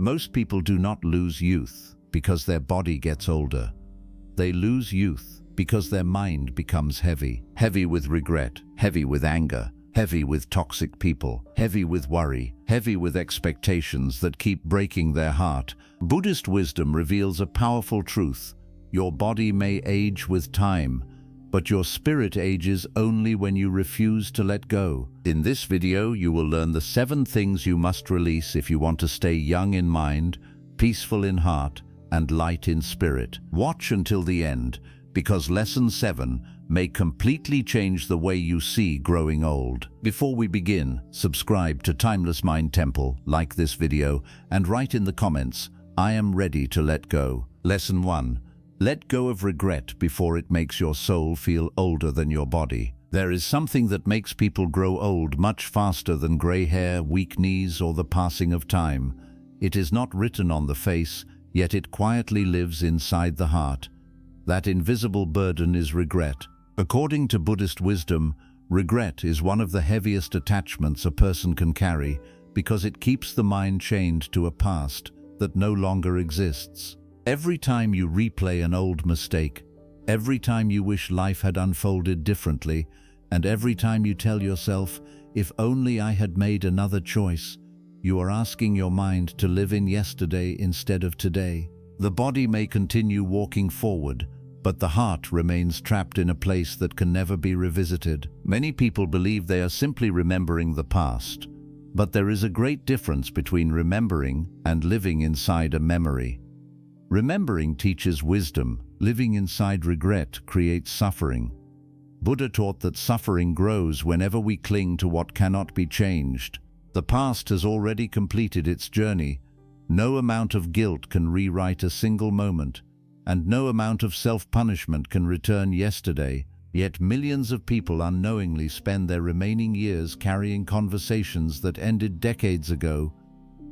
Most people do not lose youth because their body gets older. They lose youth because their mind becomes heavy. Heavy with regret, heavy with anger, heavy with toxic people, heavy with worry, heavy with expectations that keep breaking their heart. Buddhist wisdom reveals a powerful truth. Your body may age with time, but your spirit ages only when you refuse to let go. In this video, you will learn the 7 things you must release if you want to stay young in mind, peaceful in heart, and light in spirit. Watch until the end, because Lesson 7 may completely change the way you see growing old. Before we begin, subscribe to Timeless Mind Temple, like this video, and write in the comments, "I am ready to let go." Lesson 1. Let go of regret before it makes your soul feel older than your body. There is something that makes people grow old much faster than gray hair, weak knees, or the passing of time. It is not written on the face, yet it quietly lives inside the heart. That invisible burden is regret. According to Buddhist wisdom, regret is one of the heaviest attachments a person can carry because it keeps the mind chained to a past that no longer exists. Every time you replay an old mistake, every time you wish life had unfolded differently, and every time you tell yourself, "If only I had made another choice," you are asking your mind to live in yesterday instead of today. The body may continue walking forward, but the heart remains trapped in a place that can never be revisited. Many people believe they are simply remembering the past, but there is a great difference between remembering and living inside a memory. Remembering teaches wisdom. Living inside regret creates suffering. Buddha taught that suffering grows whenever we cling to what cannot be changed. The past has already completed its journey. No amount of guilt can rewrite a single moment, and no amount of self-punishment can return yesterday. Yet millions of people unknowingly spend their remaining years carrying conversations that ended decades ago,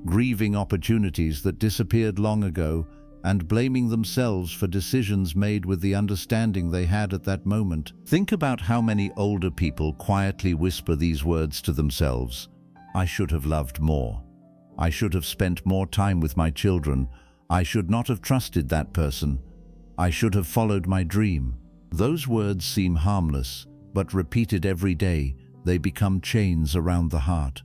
grieving opportunities that disappeared long ago, and blaming themselves for decisions made with the understanding they had at that moment. Think about how many older people quietly whisper these words to themselves. "I should have loved more. I should have spent more time with my children. I should not have trusted that person. I should have followed my dream." Those words seem harmless, but repeated every day, they become chains around the heart.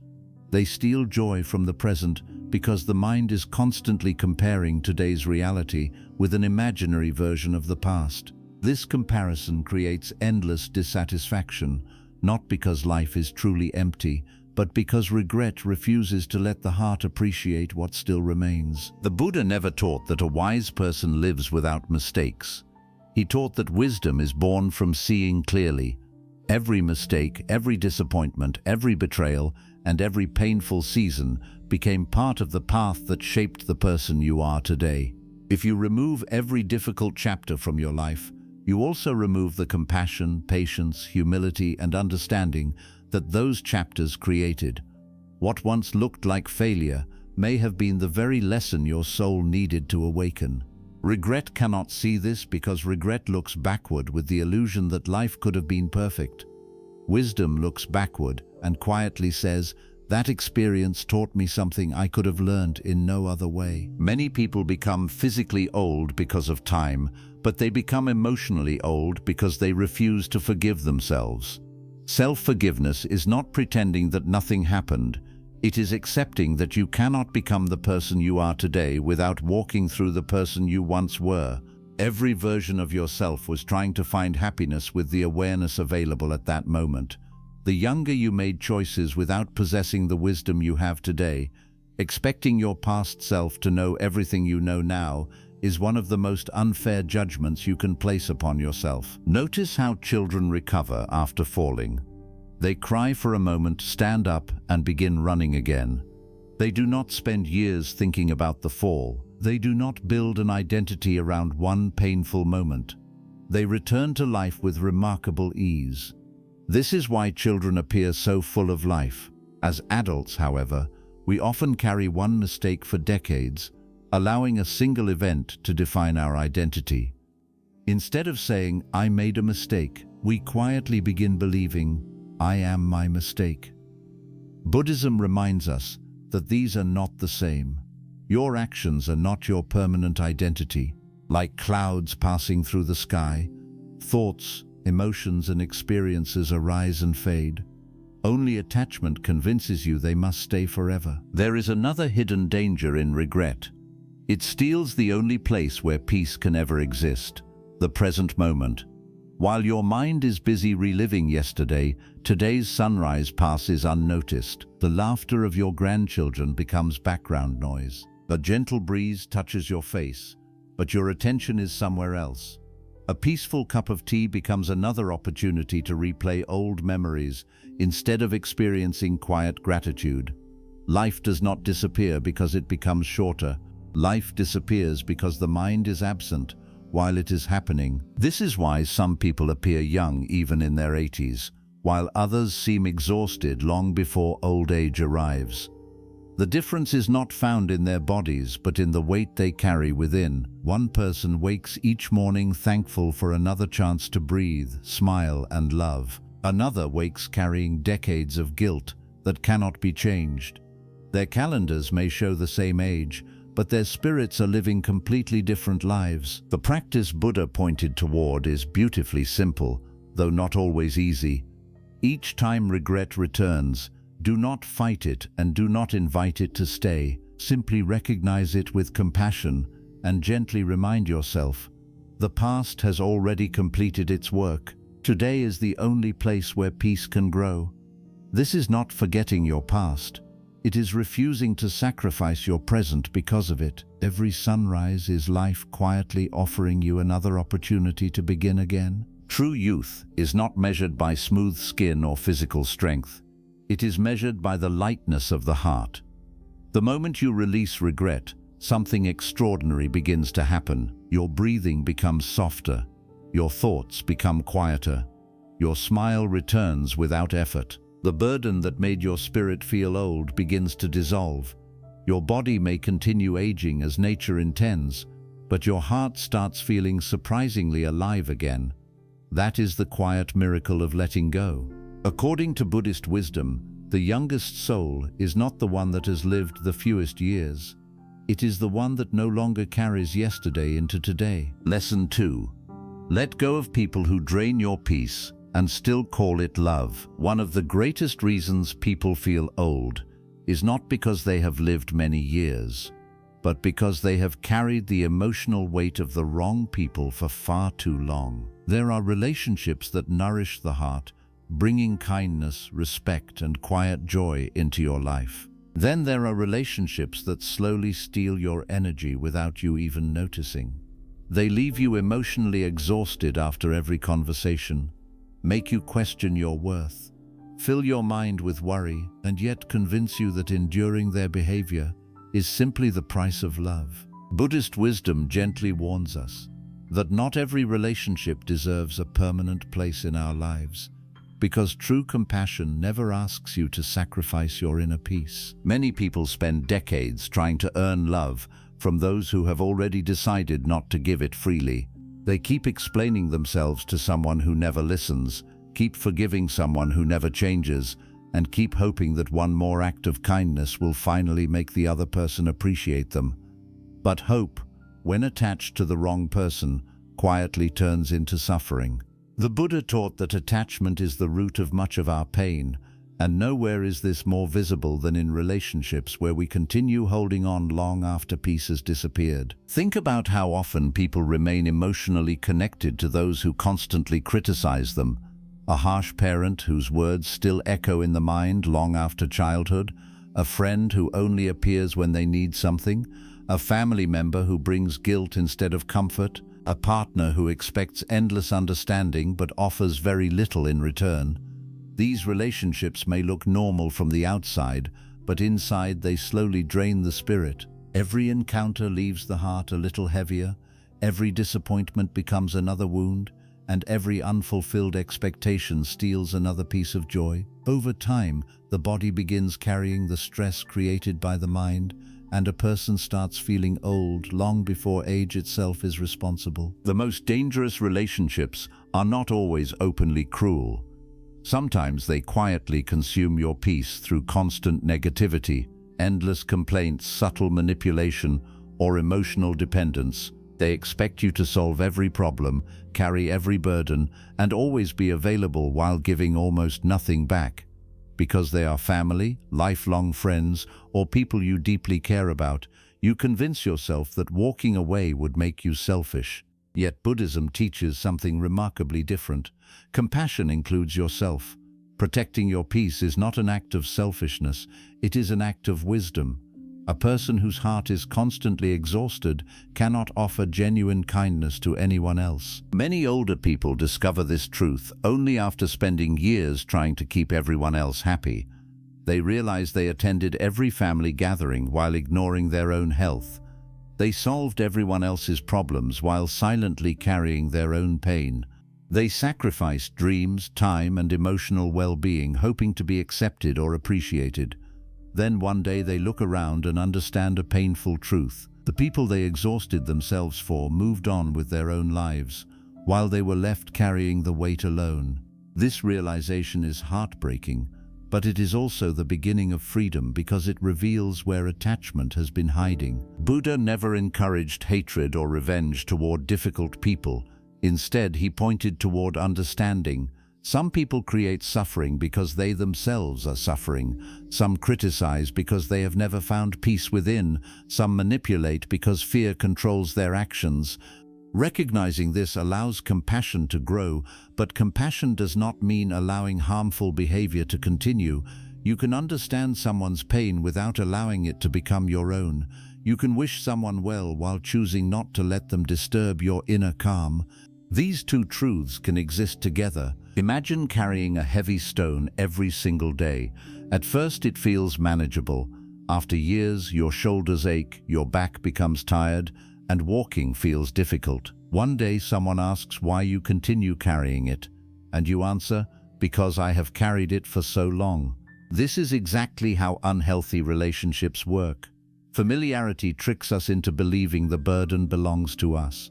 They steal joy from the present because the mind is constantly comparing today's reality with an imaginary version of the past. This comparison creates endless dissatisfaction, not because life is truly empty, but because regret refuses to let the heart appreciate what still remains. The Buddha never taught that a wise person lives without mistakes. He taught that wisdom is born from seeing clearly. Every mistake, every disappointment, every betrayal, and every painful season became part of the path that shaped the person you are today. If you remove every difficult chapter from your life, you also remove the compassion, patience, humility, and understanding that those chapters created. What once looked like failure may have been the very lesson your soul needed to awaken. Regret cannot see this because regret looks backward with the illusion that life could have been perfect. Wisdom looks backward and quietly says, "That experience taught me something I could have learned in no other way." Many people become physically old because of time, but they become emotionally old because they refuse to forgive themselves. Self-forgiveness is not pretending that nothing happened. It is accepting that you cannot become the person you are today without walking through the person you once were. Every version of yourself was trying to find happiness with the awareness available at that moment. The younger you made choices without possessing the wisdom you have today, expecting your past self to know everything you know now is one of the most unfair judgments you can place upon yourself. Notice how children recover after falling. They cry for a moment, stand up, and begin running again. They do not spend years thinking about the fall. They do not build an identity around one painful moment. They return to life with remarkable ease. This is why children appear so full of life. As adults, however, we often carry one mistake for decades, allowing a single event to define our identity. Instead of saying, "I made a mistake," we quietly begin believing, "I am my mistake." Buddhism reminds us that these are not the same. Your actions are not your permanent identity. Like clouds passing through the sky, thoughts, emotions, and experiences arise and fade. Only attachment convinces you they must stay forever. There is another hidden danger in regret. It steals the only place where peace can ever exist, the present moment. While your mind is busy reliving yesterday, today's sunrise passes unnoticed. The laughter of your grandchildren becomes background noise. A gentle breeze touches your face, but your attention is somewhere else. A peaceful cup of tea becomes another opportunity to replay old memories instead of experiencing quiet gratitude. Life does not disappear because it becomes shorter. Life disappears because the mind is absent while it is happening. This is why some people appear young even in their 80s, while others seem exhausted long before old age arrives. The difference is not found in their bodies, but in the weight they carry within. One person wakes each morning thankful for another chance to breathe, smile, and love. Another wakes carrying decades of guilt that cannot be changed. Their calendars may show the same age, but their spirits are living completely different lives. The practice Buddha pointed toward is beautifully simple, though not always easy. Each time regret returns, do not fight it and do not invite it to stay. Simply recognize it with compassion and gently remind yourself, the past has already completed its work. Today is the only place where peace can grow. This is not forgetting your past. It is refusing to sacrifice your present because of it. Every sunrise is life quietly offering you another opportunity to begin again. True youth is not measured by smooth skin or physical strength. It is measured by the lightness of the heart. The moment you release regret, something extraordinary begins to happen. Your breathing becomes softer. Your thoughts become quieter. Your smile returns without effort. The burden that made your spirit feel old begins to dissolve. Your body may continue aging as nature intends, but your heart starts feeling surprisingly alive again. That is the quiet miracle of letting go. According to Buddhist wisdom, the youngest soul is not the one that has lived the fewest years. It is the one that no longer carries yesterday into today. Lesson 2. Let go of people who drain your peace and still call it love. One of the greatest reasons people feel old is not because they have lived many years, but because they have carried the emotional weight of the wrong people for far too long. There are relationships that nourish the heart, bringing kindness, respect, and quiet joy into your life. Then there are relationships that slowly steal your energy without you even noticing. They leave you emotionally exhausted after every conversation, make you question your worth, fill your mind with worry, and yet convince you that enduring their behavior is simply the price of love. Buddhist wisdom gently warns us that not every relationship deserves a permanent place in our lives, because true compassion never asks you to sacrifice your inner peace. Many people spend decades trying to earn love from those who have already decided not to give it freely. They keep explaining themselves to someone who never listens, keep forgiving someone who never changes, and keep hoping that one more act of kindness will finally make the other person appreciate them. But hope, when attached to the wrong person, quietly turns into suffering. The Buddha taught that attachment is the root of much of our pain, and nowhere is this more visible than in relationships where we continue holding on long after peace has disappeared. Think about how often people remain emotionally connected to those who constantly criticize them. A harsh parent whose words still echo in the mind long after childhood, a friend who only appears when they need something, a family member who brings guilt instead of comfort, a partner who expects endless understanding but offers very little in return. These relationships may look normal from the outside, but inside they slowly drain the spirit. Every encounter leaves the heart a little heavier, every disappointment becomes another wound, and every unfulfilled expectation steals another piece of joy. Over time, the body begins carrying the stress created by the mind, and a person starts feeling old long before age itself is responsible. The most dangerous relationships are not always openly cruel. Sometimes they quietly consume your peace through constant negativity, endless complaints, subtle manipulation, or emotional dependence. They expect you to solve every problem, carry every burden, and always be available while giving almost nothing back. Because they are family, lifelong friends, or people you deeply care about, you convince yourself that walking away would make you selfish. Yet Buddhism teaches something remarkably different. Compassion includes yourself. Protecting your peace is not an act of selfishness, it is an act of wisdom. A person whose heart is constantly exhausted cannot offer genuine kindness to anyone else. Many older people discover this truth only after spending years trying to keep everyone else happy. They realize they attended every family gathering while ignoring their own health. They solved everyone else's problems while silently carrying their own pain. They sacrificed dreams, time, and emotional well-being, hoping to be accepted or appreciated. Then one day they look around and understand a painful truth. The people they exhausted themselves for moved on with their own lives, while they were left carrying the weight alone. This realization is heartbreaking, but it is also the beginning of freedom because it reveals where attachment has been hiding. Buddha never encouraged hatred or revenge toward difficult people. Instead, he pointed toward understanding. Some people create suffering because they themselves are suffering. Some criticize because they have never found peace within. Some manipulate because fear controls their actions. Recognizing this allows compassion to grow, but compassion does not mean allowing harmful behavior to continue. You can understand someone's pain without allowing it to become your own. You can wish someone well while choosing not to let them disturb your inner calm. These two truths can exist together. Imagine carrying a heavy stone every single day. At first it feels manageable. After years, your shoulders ache, your back becomes tired, and walking feels difficult. One day someone asks why you continue carrying it, and you answer, because I have carried it for so long. This is exactly how unhealthy relationships work. Familiarity tricks us into believing the burden belongs to us.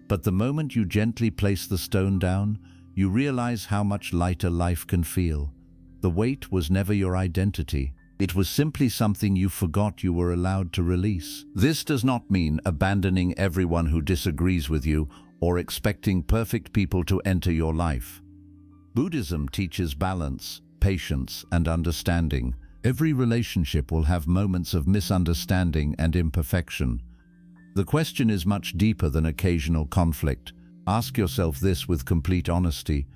But the moment you gently place the stone down, you realize how much lighter life can feel. The weight was never your identity. It was simply something you forgot you were allowed to release. This does not mean abandoning everyone who disagrees with you or expecting perfect people to enter your life. Buddhism teaches balance, patience, and understanding. Every relationship will have moments of misunderstanding and imperfection. The question is much deeper than occasional conflict. Ask yourself this with complete honesty.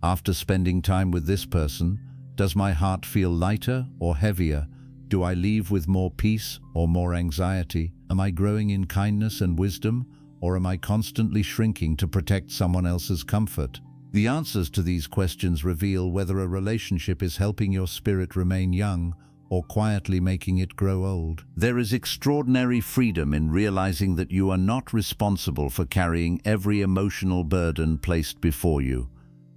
After spending time with this person, does my heart feel lighter or heavier? Do I leave with more peace or more anxiety? Am I growing in kindness and wisdom, or am I constantly shrinking to protect someone else's comfort? The answers to these questions reveal whether a relationship is helping your spirit remain young or quietly making it grow old. There is extraordinary freedom in realizing that you are not responsible for carrying every emotional burden placed before you.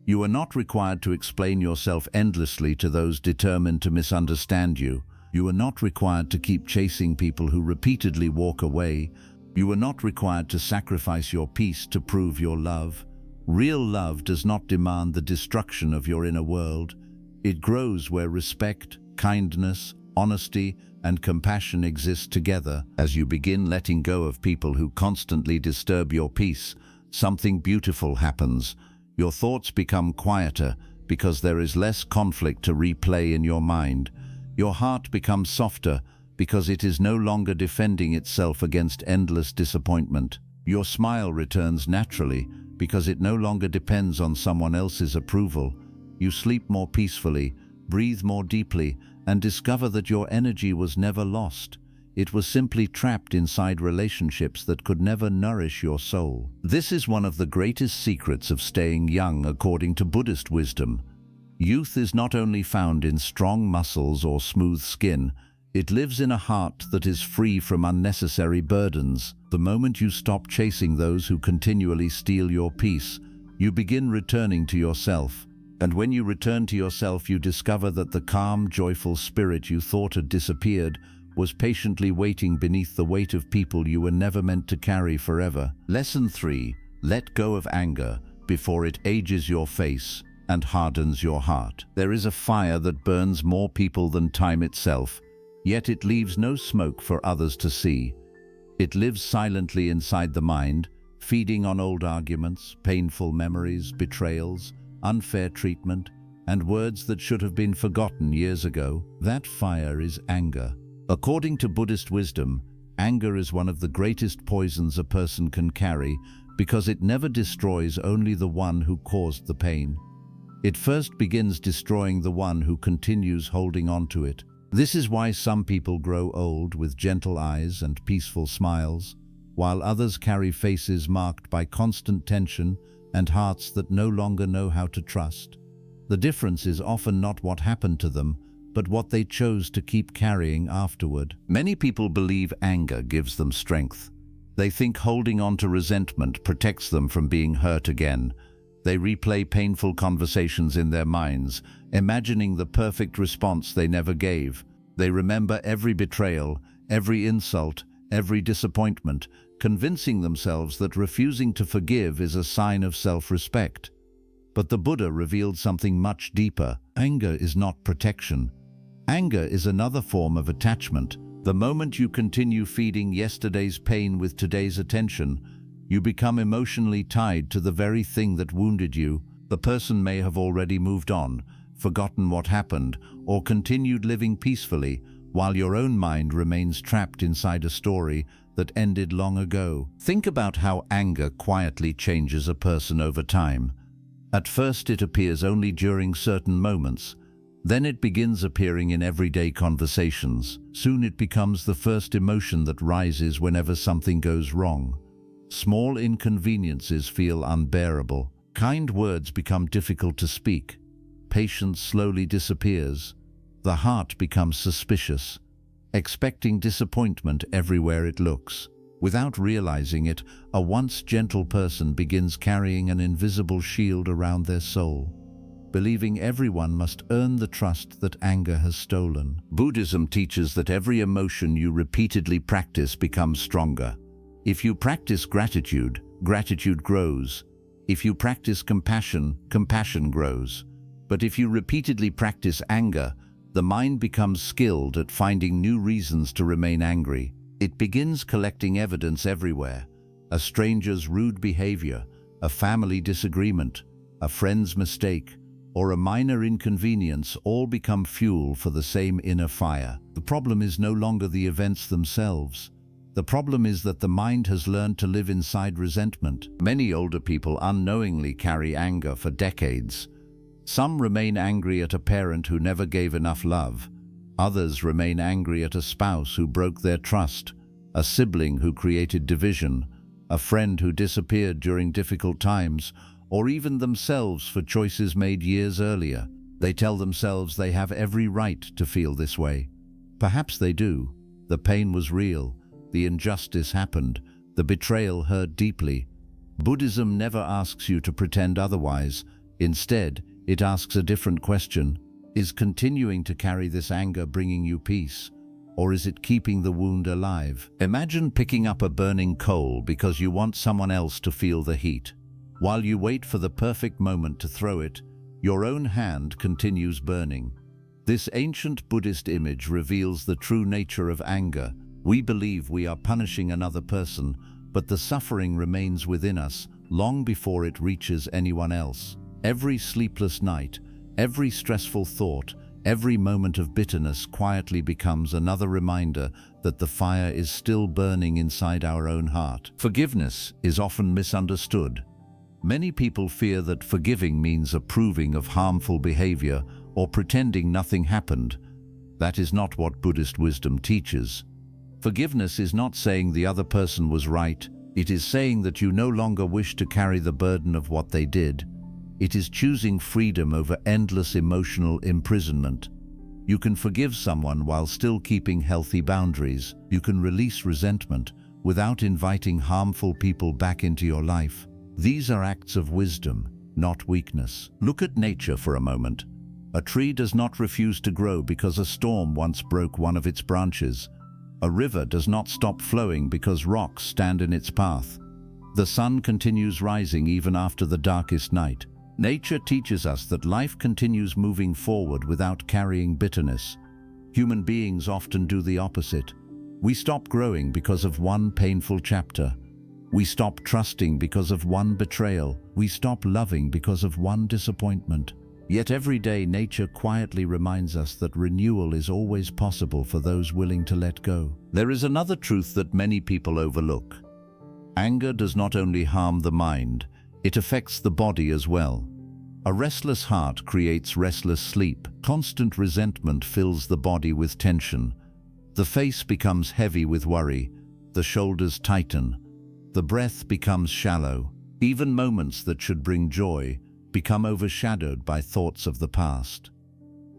You are not required to explain yourself endlessly to those determined to misunderstand you. You are not required to keep chasing people who repeatedly walk away. You are not required to sacrifice your peace to prove your love. Real love does not demand the destruction of your inner world. It grows where respect, kindness, honesty, and compassion exist together. As you begin letting go of people who constantly disturb your peace, something beautiful happens. Your thoughts become quieter because there is less conflict to replay in your mind. Your heart becomes softer because it is no longer defending itself against endless disappointment. Your smile returns naturally because it no longer depends on someone else's approval. You sleep more peacefully, breathe more deeply, and discover that your energy was never lost. It was simply trapped inside relationships that could never nourish your soul. This is one of the greatest secrets of staying young according to Buddhist wisdom. Youth is not only found in strong muscles or smooth skin, it lives in a heart that is free from unnecessary burdens. The moment you stop chasing those who continually steal your peace, you begin returning to yourself. And when you return to yourself, you discover that the calm, joyful spirit you thought had disappeared was patiently waiting beneath the weight of people you were never meant to carry forever. Lesson 3. Let go of anger before it ages your face and hardens your heart. There is a fire that burns more people than time itself. yet it leaves no smoke for others to see. It lives silently inside the mind, feeding on old arguments, painful memories, betrayals, unfair treatment, and words that should have been forgotten years ago. That fire is anger. According to Buddhist wisdom, anger is one of the greatest poisons a person can carry because it never destroys only the one who caused the pain. It first begins destroying the one who continues holding on to it. This is why some people grow old with gentle eyes and peaceful smiles, while others carry faces marked by constant tension and hearts that no longer know how to trust. The difference is often not what happened to them, but what they chose to keep carrying afterward. Many people believe anger gives them strength. They think holding on to resentment protects them from being hurt again. They replay painful conversations in their minds, imagining the perfect response they never gave. They remember every betrayal, every insult, every disappointment, convincing themselves that refusing to forgive is a sign of self-respect. But the Buddha revealed something much deeper. Anger is not protection. Anger is another form of attachment. The moment you continue feeding yesterday's pain with today's attention, you become emotionally tied to the very thing that wounded you. The person may have already moved on, forgotten what happened, or continued living peacefully, while your own mind remains trapped inside a story that ended long ago. Think about how anger quietly changes a person over time. At first it appears only during certain moments. Then it begins appearing in everyday conversations. Soon it becomes the first emotion that rises whenever something goes wrong. Small inconveniences feel unbearable. Kind words become difficult to speak. Patience slowly disappears. The heart becomes suspicious, expecting disappointment everywhere it looks. Without realizing it, a once gentle person begins carrying an invisible shield around their soul, believing everyone must earn the trust that anger has stolen. Buddhism teaches that every emotion you repeatedly practice becomes stronger. If you practice gratitude, gratitude grows. If you practice compassion, compassion grows. But if you repeatedly practice anger, the mind becomes skilled at finding new reasons to remain angry. It begins collecting evidence everywhere: a stranger's rude behavior, a family disagreement, a friend's mistake, or a minor inconvenience all become fuel for the same inner fire. The problem is no longer the events themselves. The problem is that the mind has learned to live inside resentment. Many older people unknowingly carry anger for decades. Some remain angry at a parent who never gave enough love. Others remain angry at a spouse who broke their trust, a sibling who created division, a friend who disappeared during difficult times, or even themselves for choices made years earlier. They tell themselves they have every right to feel this way. Perhaps they do. The pain was real. The injustice happened. The betrayal hurt deeply. Buddhism never asks you to pretend otherwise. Instead, it asks a different question. Is continuing to carry this anger bringing you peace? Or is it keeping the wound alive? Imagine picking up a burning coal because you want someone else to feel the heat. While you wait for the perfect moment to throw it, your own hand continues burning. This ancient Buddhist image reveals the true nature of anger. We believe we are punishing another person, but the suffering remains within us long before it reaches anyone else. Every sleepless night, every stressful thought, every moment of bitterness quietly becomes another reminder that the fire is still burning inside our own heart. Forgiveness is often misunderstood. Many people fear that forgiving means approving of harmful behavior or pretending nothing happened. That is not what Buddhist wisdom teaches. Forgiveness is not saying the other person was right. It is saying that you no longer wish to carry the burden of what they did. It is choosing freedom over endless emotional imprisonment. You can forgive someone while still keeping healthy boundaries. You can release resentment without inviting harmful people back into your life. These are acts of wisdom, not weakness. Look at nature for a moment. A tree does not refuse to grow because a storm once broke one of its branches. A river does not stop flowing because rocks stand in its path. The sun continues rising even after the darkest night. Nature teaches us that life continues moving forward without carrying bitterness. Human beings often do the opposite. We stop growing because of one painful chapter. We stop trusting because of one betrayal. We stop loving because of one disappointment. Yet every day nature quietly reminds us that renewal is always possible for those willing to let go. There is another truth that many people overlook. Anger does not only harm the mind, it affects the body as well. A restless heart creates restless sleep. Constant resentment fills the body with tension. The face becomes heavy with worry. The shoulders tighten. The breath becomes shallow. Even moments that should bring joy become overshadowed by thoughts of the past.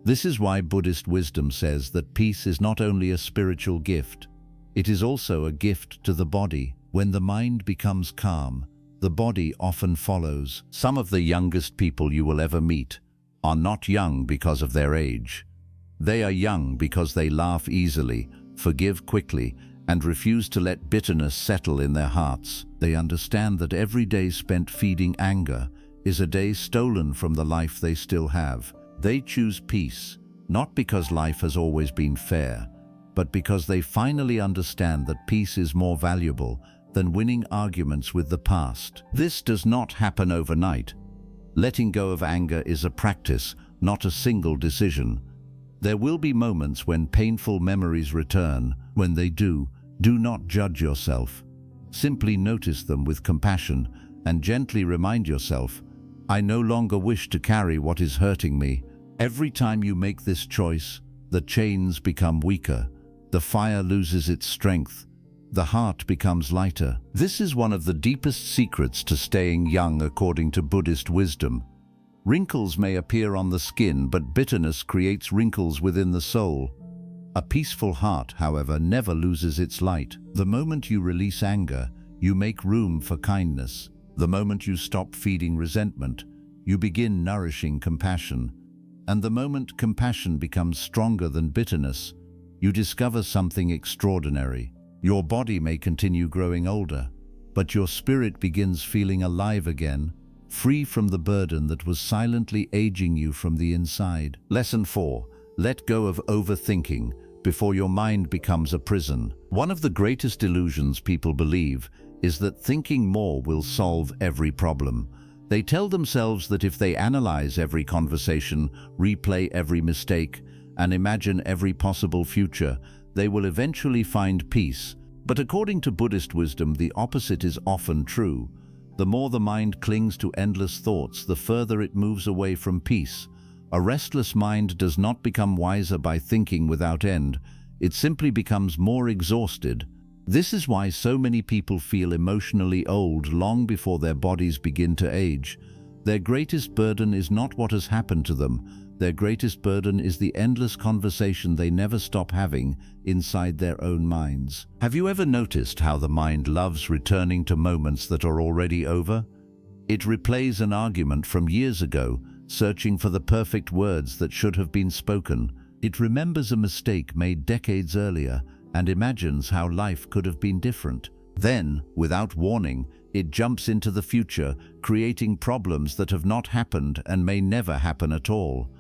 This is why Buddhist wisdom says that peace is not only a spiritual gift, it is also a gift to the body. When the mind becomes calm, the body often follows. Some of the youngest people you will ever meet are not young because of their age. They are young because they laugh easily, forgive quickly, and refuse to let bitterness settle in their hearts. They understand that every day spent feeding anger is a day stolen from the life they still have. They choose peace, not because life has always been fair, but because they finally understand that peace is more valuable than winning arguments with the past. This does not happen overnight. Letting go of anger is a practice, not a single decision. There will be moments when painful memories return. When they do not judge yourself. Simply notice them with compassion and gently remind yourself, I no longer wish to carry what is hurting me. Every time you make this choice, the chains become weaker, the fire loses its strength, the heart becomes lighter. This is one of the deepest secrets to staying young according to Buddhist wisdom. Wrinkles may appear on the skin, but bitterness creates wrinkles within the soul. A peaceful heart, however, never loses its light. The moment you release anger, you make room for kindness. The moment you stop feeding resentment, you begin nourishing compassion. And the moment compassion becomes stronger than bitterness, you discover something extraordinary. Your body may continue growing older, but your spirit begins feeling alive again, free from the burden that was silently aging you from the inside. Lesson 4. Let go of overthinking before your mind becomes a prison. One of the greatest illusions people believe is that thinking more will solve every problem. They tell themselves that if they analyze every conversation, replay every mistake, and imagine every possible future, they will eventually find peace. But according to Buddhist wisdom, the opposite is often true. The more the mind clings to endless thoughts, the further it moves away from peace. A restless mind does not become wiser by thinking without end. It simply becomes more exhausted. This is why so many people feel emotionally old long before their bodies begin to age. Their greatest burden is not what has happened to them. Their greatest burden is the endless conversation they never stop having inside their own minds. Have you ever noticed how the mind loves returning to moments that are already over? It replays an argument from years ago, searching for the perfect words that should have been spoken. It remembers a mistake made decades earlier and imagines how life could have been different. Then, without warning, it jumps into the future, creating problems that have not happened and may never happen at all.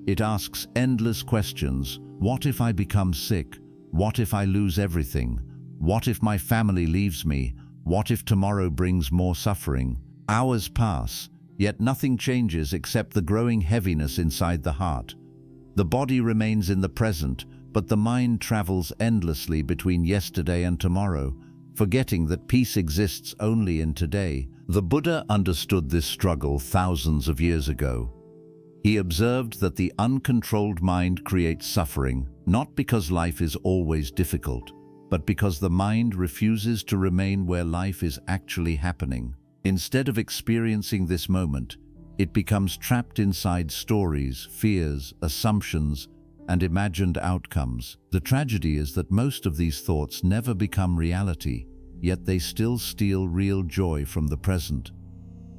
It asks endless questions. What if I become sick? What if I lose everything? What if my family leaves me? What if tomorrow brings more suffering? Hours pass, yet nothing changes except the growing heaviness inside the heart. The body remains in the present, but the mind travels endlessly between yesterday and tomorrow, forgetting that peace exists only in today. The Buddha understood this struggle thousands of years ago. He observed that the uncontrolled mind creates suffering, not because life is always difficult, but because the mind refuses to remain where life is actually happening. Instead of experiencing this moment, it becomes trapped inside stories, fears, assumptions, and imagined outcomes. The tragedy is that most of these thoughts never become reality, yet they still steal real joy from the present.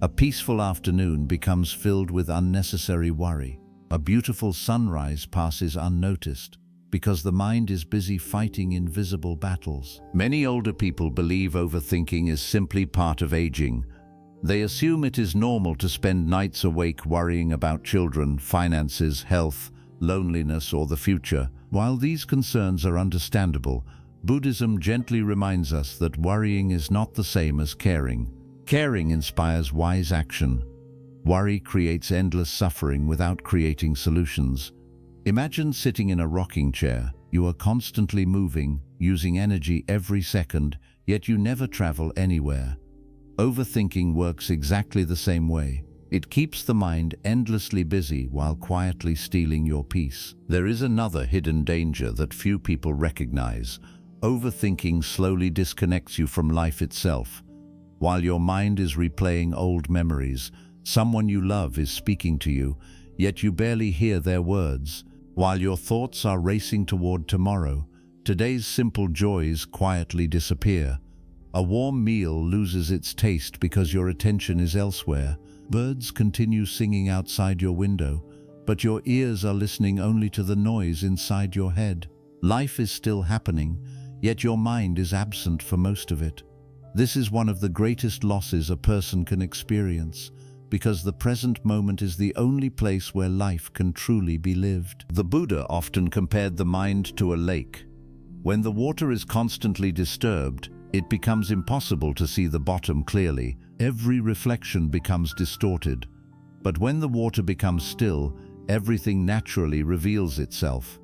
A peaceful afternoon becomes filled with unnecessary worry. A beautiful sunrise passes unnoticed because the mind is busy fighting invisible battles. Many older people believe overthinking is simply part of aging. They assume it is normal to spend nights awake worrying about children, finances, health, loneliness, or the future. While these concerns are understandable, Buddhism gently reminds us that worrying is not the same as caring. Caring inspires wise action. Worry creates endless suffering without creating solutions. Imagine sitting in a rocking chair. You are constantly moving, using energy every second, yet you never travel anywhere. Overthinking works exactly the same way. It keeps the mind endlessly busy while quietly stealing your peace. There is another hidden danger that few people recognize. Overthinking slowly disconnects you from life itself. While your mind is replaying old memories, someone you love is speaking to you, yet you barely hear their words. While your thoughts are racing toward tomorrow, today's simple joys quietly disappear. A warm meal loses its taste because your attention is elsewhere. Birds continue singing outside your window, but your ears are listening only to the noise inside your head. Life is still happening, yet your mind is absent for most of it. This is one of the greatest losses a person can experience, because the present moment is the only place where life can truly be lived. The Buddha often compared the mind to a lake. When the water is constantly disturbed, it becomes impossible to see the bottom clearly. Every reflection becomes distorted. But when the water becomes still, everything naturally reveals itself.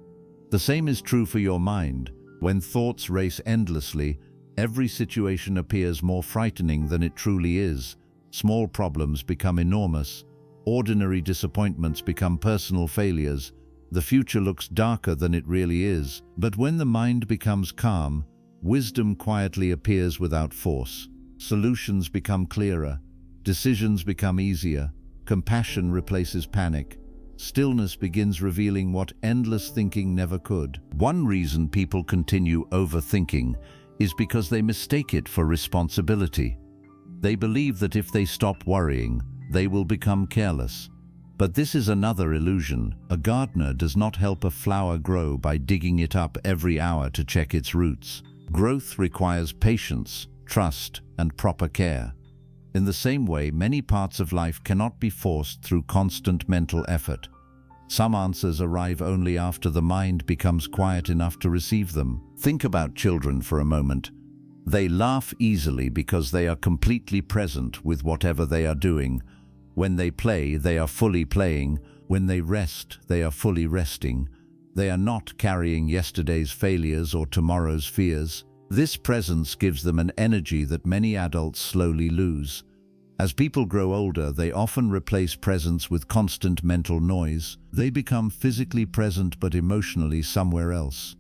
The same is true for your mind. When thoughts race endlessly, every situation appears more frightening than it truly is. Small problems become enormous. Ordinary disappointments become personal failures. The future looks darker than it really is. But when the mind becomes calm, wisdom quietly appears without force. Solutions become clearer. Decisions become easier. Compassion replaces panic. Stillness begins revealing what endless thinking never could. One reason people continue overthinking is because they mistake it for responsibility. They believe that if they stop worrying, they will become careless. But this is another illusion. A gardener does not help a flower grow by digging it up every hour to check its roots. Growth requires patience, trust, and proper care. In the same way, many parts of life cannot be forced through constant mental effort. Some answers arrive only after the mind becomes quiet enough to receive them. Think about children for a moment. They laugh easily because they are completely present with whatever they are doing. When they play, they are fully playing. When they rest, they are fully resting. They are not carrying yesterday's failures or tomorrow's fears. This presence gives them an energy that many adults slowly lose. As people grow older, they often replace presence with constant mental noise. They become physically present but emotionally somewhere else.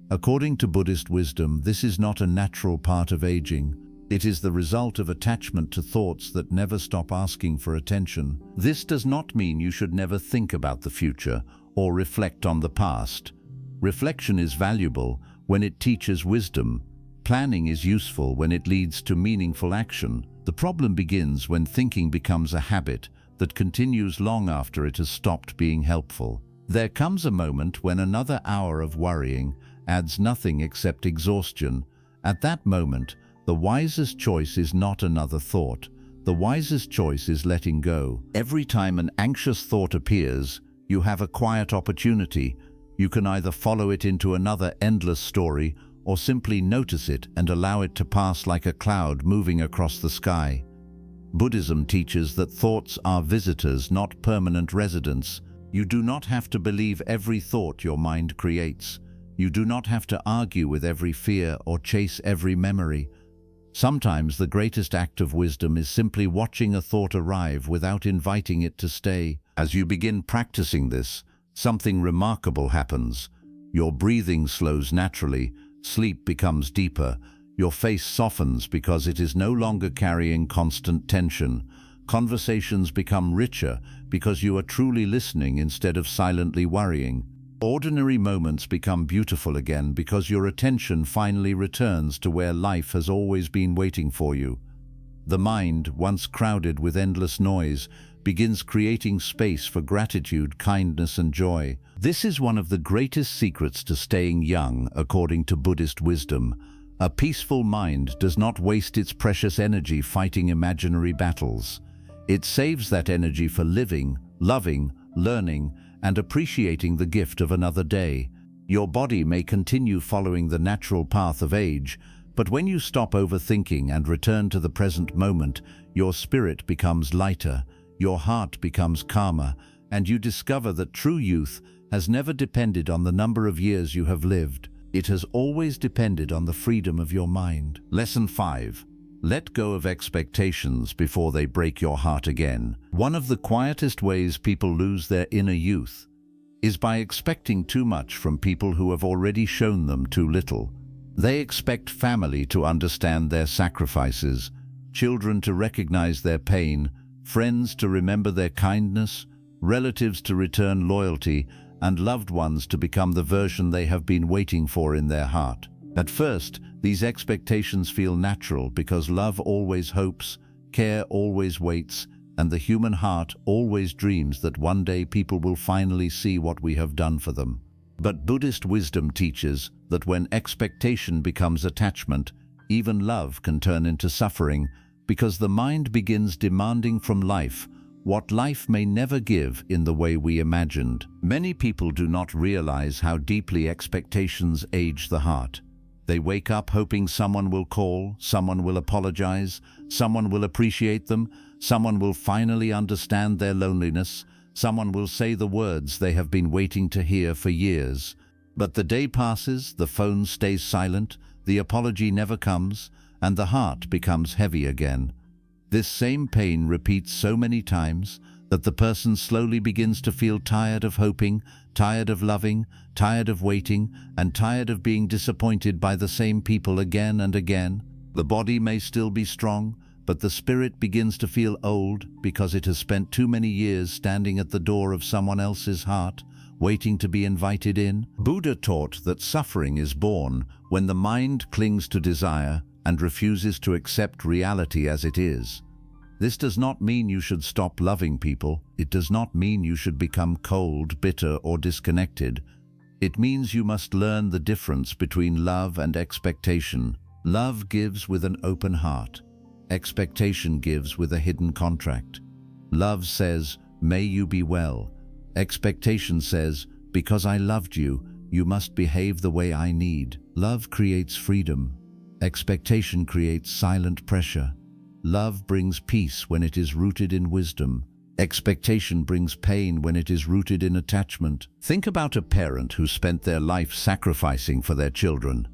According to Buddhist wisdom, this is not a natural part of aging. It is the result of attachment to thoughts that never stop asking for attention. This does not mean you should never think about the future or reflect on the past. Reflection is valuable when it teaches wisdom. Planning is useful when it leads to meaningful action. The problem begins when thinking becomes a habit that continues long after it has stopped being helpful. There comes a moment when another hour of worrying adds nothing except exhaustion. At that moment, the wisest choice is not another thought. The wisest choice is letting go. Every time an anxious thought appears, you have a quiet opportunity. You can either follow it into another endless story or simply notice it and allow it to pass like a cloud moving across the sky. Buddhism teaches that thoughts are visitors, not permanent residents. You do not have to believe every thought your mind creates. You do not have to argue with every fear or chase every memory. Sometimes the greatest act of wisdom is simply watching a thought arrive without inviting it to stay. As you begin practicing this, something remarkable happens. Your breathing slows naturally, sleep becomes deeper, your face softens because it is no longer carrying constant tension. Conversations become richer because you are truly listening instead of silently worrying. Ordinary moments become beautiful again because your attention finally returns to where life has always been waiting for you. The mind, once crowded with endless noise, begins creating space for gratitude, kindness, and joy. This is one of the greatest secrets to staying young, according to Buddhist wisdom. A peaceful mind does not waste its precious energy fighting imaginary battles. It saves that energy for living, loving, learning, and appreciating the gift of another day. Your body may continue following the natural path of age, but when you stop overthinking and return to the present moment, your spirit becomes lighter, your heart becomes calmer, and you discover that true youth has never depended on the number of years you have lived. It has always depended on the freedom of your mind. Lesson 5. Let go of expectations before they break your heart again. One of the quietest ways people lose their inner youth is by expecting too much from people who have already shown them too little. They expect family to understand their sacrifices, children to recognize their pain, friends to remember their kindness, relatives to return loyalty, and loved ones to become the version they have been waiting for in their heart. At first, these expectations feel natural because love always hopes, care always waits, and the human heart always dreams that one day people will finally see what we have done for them. But Buddhist wisdom teaches that when expectation becomes attachment, even love can turn into suffering because the mind begins demanding from life what life may never give in the way we imagined. Many people do not realize how deeply expectations age the heart. They wake up hoping someone will call, someone will apologize, someone will appreciate them, someone will finally understand their loneliness, someone will say the words they have been waiting to hear for years. But the day passes, the phone stays silent, the apology never comes, and the heart becomes heavy again. This same pain repeats so many times that the person slowly begins to feel tired of hoping, tired of loving, tired of waiting, and tired of being disappointed by the same people again and again. The body may still be strong, but the spirit begins to feel old because it has spent too many years standing at the door of someone else's heart, waiting to be invited in. Buddha taught that suffering is born when the mind clings to desire and refuses to accept reality as it is. This does not mean you should stop loving people. It does not mean you should become cold, bitter, or disconnected. It means you must learn the difference between love and expectation. Love gives with an open heart. Expectation gives with a hidden contract. Love says, "May you be well." Expectation says, "Because I loved you, you must behave the way I need." Love creates freedom. Expectation creates silent pressure. Love brings peace when it is rooted in wisdom. Expectation brings pain when it is rooted in attachment. Think about a parent who spent their life sacrificing for their children.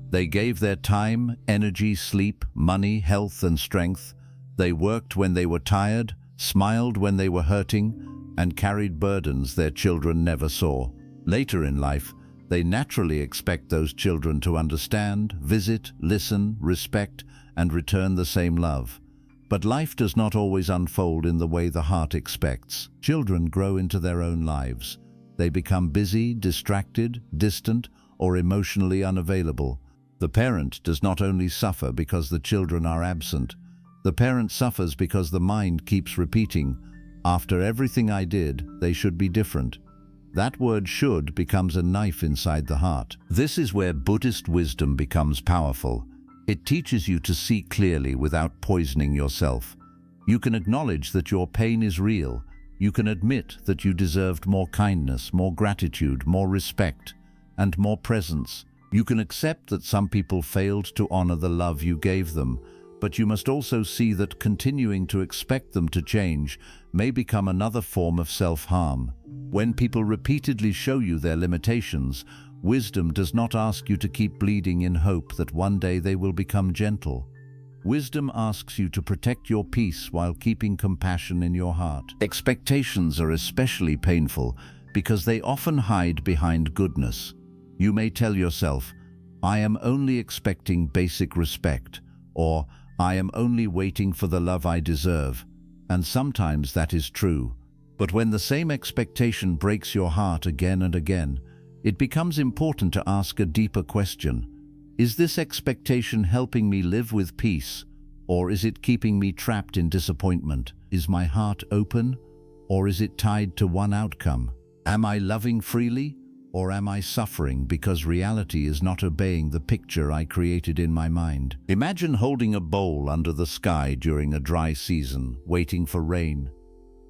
They gave their time, energy, sleep, money, health, and strength. They worked when they were tired, smiled when they were hurting, and carried burdens their children never saw. Later in life, they naturally expect those children to understand, visit, listen, respect, and return the same love. But life does not always unfold in the way the heart expects. Children grow into their own lives. They become busy, distracted, distant, or emotionally unavailable. The parent does not only suffer because the children are absent. The parent suffers because the mind keeps repeating, "After everything I did, they should be different." That word "should" becomes a knife inside the heart. This is where Buddhist wisdom becomes powerful. It teaches you to see clearly without poisoning yourself. You can acknowledge that your pain is real. You can admit that you deserved more kindness, more gratitude, more respect, and more presence. You can accept that some people failed to honor the love you gave them, but you must also see that continuing to expect them to change may become another form of self-harm. When people repeatedly show you their limitations, wisdom does not ask you to keep bleeding in hope that one day they will become gentle. Wisdom asks you to protect your peace while keeping compassion in your heart. Expectations are especially painful because they often hide behind goodness. You may tell yourself, "I am only expecting basic respect," or "I am only waiting for the love I deserve." And sometimes that is true. But when the same expectation breaks your heart again and again, it becomes important to ask a deeper question. Is this expectation helping me live with peace, or is it keeping me trapped in disappointment? Is my heart open, or is it tied to one outcome? Am I loving freely, or am I suffering because reality is not obeying the picture I created in my mind? Imagine holding a bowl under the sky during a dry season, waiting for rain.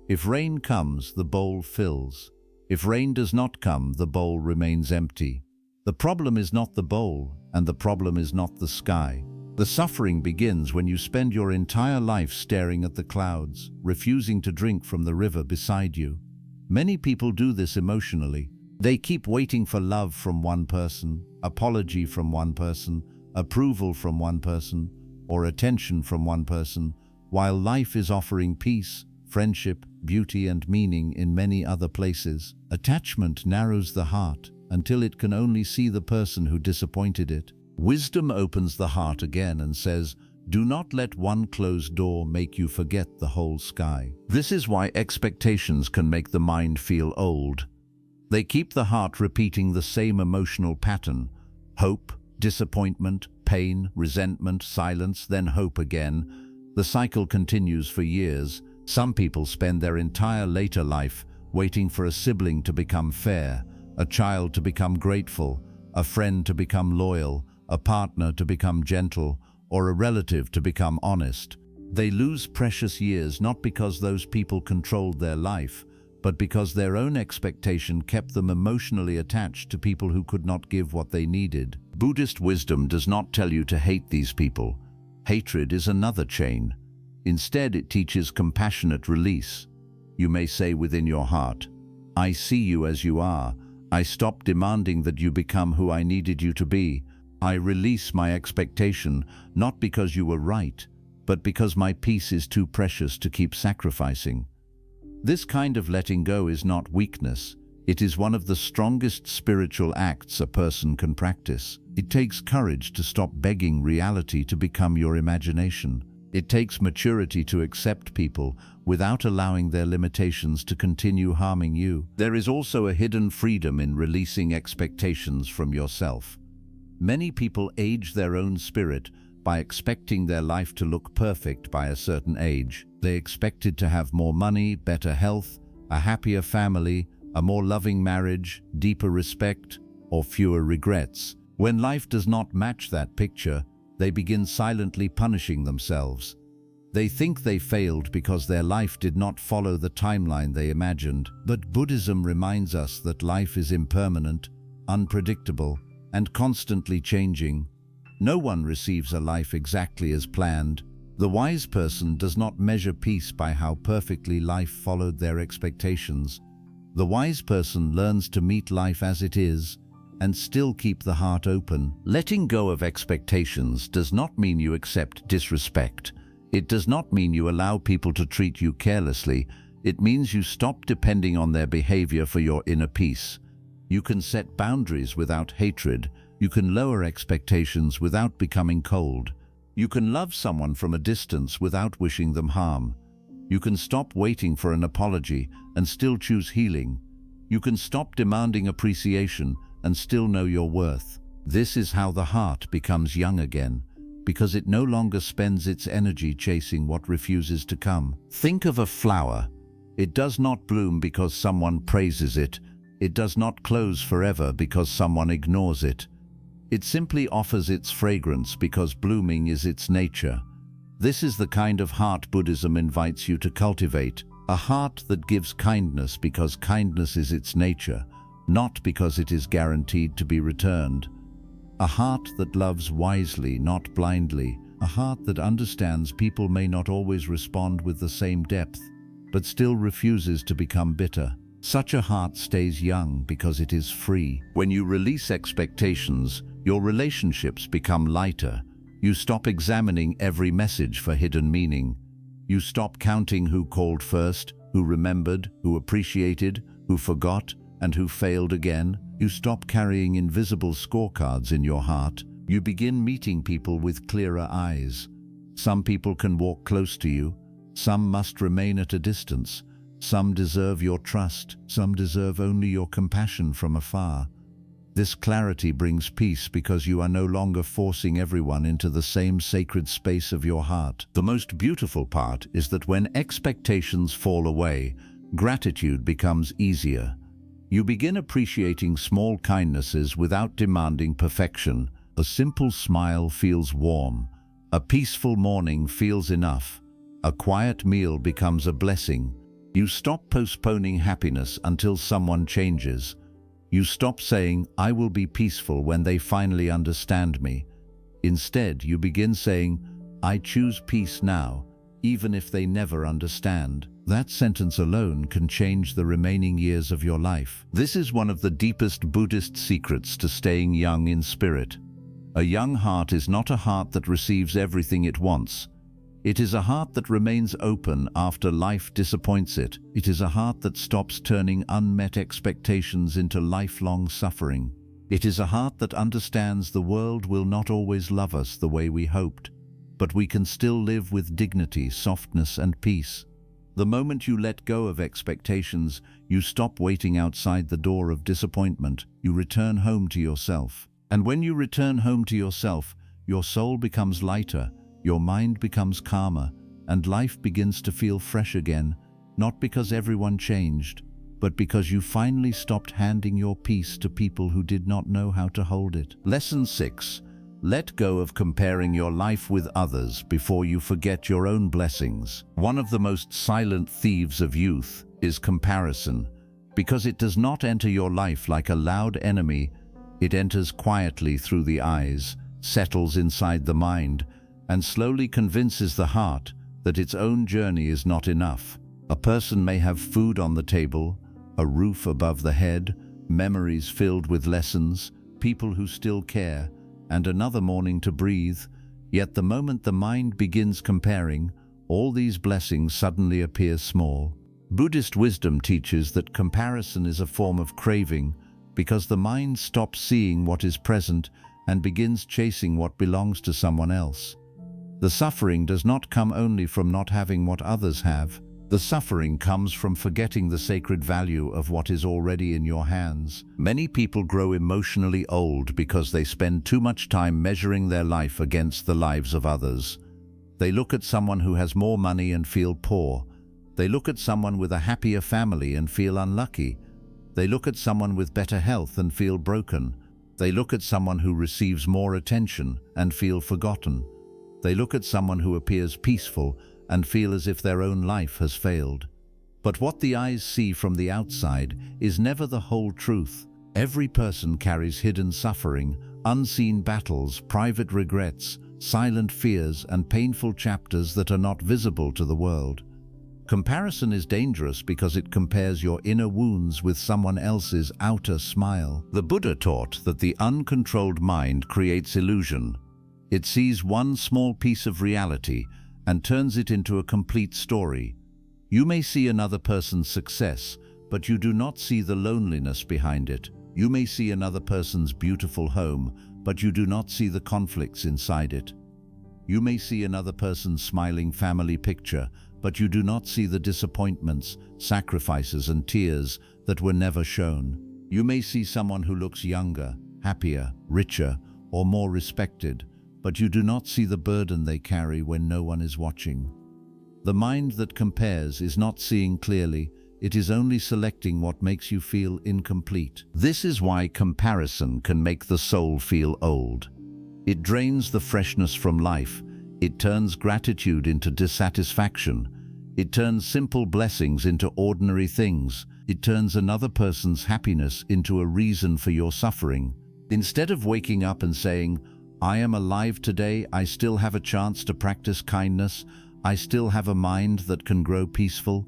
If rain comes, the bowl fills. If rain does not come, the bowl remains empty. The problem is not the bowl, and the problem is not the sky. The suffering begins when you spend your entire life staring at the clouds, refusing to drink from the river beside you. Many people do this emotionally. They keep waiting for love from one person, apology from one person, approval from one person, or attention from one person, while life is offering peace, friendship, beauty, and meaning in many other places. Attachment narrows the heart until it can only see the person who disappointed it. Wisdom opens the heart again and says, "Do not let one closed door make you forget the whole sky." This is why expectations can make the mind feel old. They keep the heart repeating the same emotional pattern: hope, disappointment, pain, resentment, silence, then hope again. The cycle continues for years. Some people spend their entire later life waiting for a sibling to become fair, a child to become grateful, a friend to become loyal, a partner to become gentle, or a relative to become honest. They lose precious years not because those people controlled their life, but because their own expectation kept them emotionally attached to people who could not give what they needed. Buddhist wisdom does not tell you to hate these people. Hatred is another chain. Instead, it teaches compassionate release. You may say within your heart, "I see you as you are. I stop demanding that you become who I needed you to be. I release my expectation, not because you were right, but because my peace is too precious to keep sacrificing." This kind of letting go is not weakness. It is one of the strongest spiritual acts a person can practice. It takes courage to stop begging reality to become your imagination. It takes maturity to accept people without allowing their limitations to continue harming you. There is also a hidden freedom in releasing expectations from yourself. Many people age their own spirit by expecting their life to look perfect by a certain age. They expected to have more money, better health, a happier family, a more loving marriage, deeper respect, or fewer regrets. When life does not match that picture, they begin silently punishing themselves. They think they failed because their life did not follow the timeline they imagined. But Buddhism reminds us that life is impermanent, unpredictable, and constantly changing. No one receives a life exactly as planned. The wise person does not measure peace by how perfectly life followed their expectations. The wise person learns to meet life as it is and still keep the heart open. Letting go of expectations does not mean you accept disrespect. It does not mean you allow people to treat you carelessly. It means you stop depending on their behavior for your inner peace. You can set boundaries without hatred. You can lower expectations without becoming cold. You can love someone from a distance without wishing them harm. You can stop waiting for an apology and still choose healing. You can stop demanding appreciation and still know your worth. This is how the heart becomes young again, because it no longer spends its energy chasing what refuses to come. Think of a flower. It does not bloom because someone praises it. It does not close forever because someone ignores it. It simply offers its fragrance because blooming is its nature. This is the kind of heart Buddhism invites you to cultivate, a heart that gives kindness because kindness is its nature, not because it is guaranteed to be returned. A heart that loves wisely, not blindly. A heart that understands people may not always respond with the same depth, but still refuses to become bitter. Such a heart stays young because it is free. When you release expectations, your relationships become lighter. You stop examining every message for hidden meaning. You stop counting who called first, who remembered, who appreciated, who forgot, and who failed again. You stop carrying invisible scorecards in your heart. You begin meeting people with clearer eyes. Some people can walk close to you. Some must remain at a distance. Some deserve your trust. Some deserve only your compassion from afar. This clarity brings peace because you are no longer forcing everyone into the same sacred space of your heart. The most beautiful part is that when expectations fall away, gratitude becomes easier. You begin appreciating small kindnesses without demanding perfection. A simple smile feels warm. A peaceful morning feels enough. A quiet meal becomes a blessing. You stop postponing happiness until someone changes. You stop saying, "I will be peaceful when they finally understand me." Instead, you begin saying, "I choose peace now, even if they never understand." That sentence alone can change the remaining years of your life. This is one of the deepest Buddhist secrets to staying young in spirit. A young heart is not a heart that receives everything it wants. It is a heart that remains open after life disappoints it. It is a heart that stops turning unmet expectations into lifelong suffering. It is a heart that understands the world will not always love us the way we hoped, but we can still live with dignity, softness, and peace. The moment you let go of expectations, you stop waiting outside the door of disappointment. You return home to yourself. And when you return home to yourself, your soul becomes lighter, your mind becomes calmer, and life begins to feel fresh again, not because everyone changed, but because you finally stopped handing your peace to people who did not know how to hold it. Lesson 6. Let go of comparing your life with others before you forget your own blessings. One of the most silent thieves of youth is comparison. Because it does not enter your life like a loud enemy, it enters quietly through the eyes, settles inside the mind, and slowly convinces the heart that its own journey is not enough. A person may have food on the table, a roof above the head, memories filled with lessons, people who still care, and another morning to breathe, yet the moment the mind begins comparing, all these blessings suddenly appear small. Buddhist wisdom teaches that comparison is a form of craving because the mind stops seeing what is present and begins chasing what belongs to someone else. The suffering does not come only from not having what others have. The suffering comes from forgetting the sacred value of what is already in your hands. Many people grow emotionally old because they spend too much time measuring their life against the lives of others. They look at someone who has more money and feel poor. They look at someone with a happier family and feel unlucky. They look at someone with better health and feel broken. They look at someone who receives more attention and feel forgotten. They look at someone who appears peaceful and feel as if their own life has failed. But what the eyes see from the outside is never the whole truth. Every person carries hidden suffering, unseen battles, private regrets, silent fears, and painful chapters that are not visible to the world. Comparison is dangerous because it compares your inner wounds with someone else's outer smile. The Buddha taught that the uncontrolled mind creates illusion. It sees one small piece of reality and turns it into a complete story. You may see another person's success, but you do not see the loneliness behind it. You may see another person's beautiful home, but you do not see the conflicts inside it. You may see another person's smiling family picture, but you do not see the disappointments, sacrifices, and tears that were never shown. You may see someone who looks younger, happier, richer, or more respected, but you do not see the burden they carry when no one is watching. The mind that compares is not seeing clearly, it is only selecting what makes you feel incomplete. This is why comparison can make the soul feel old. It drains the freshness from life. It turns gratitude into dissatisfaction. It turns simple blessings into ordinary things. It turns another person's happiness into a reason for your suffering. Instead of waking up and saying, "I am alive today, I still have a chance to practice kindness, I still have a mind that can grow peaceful,"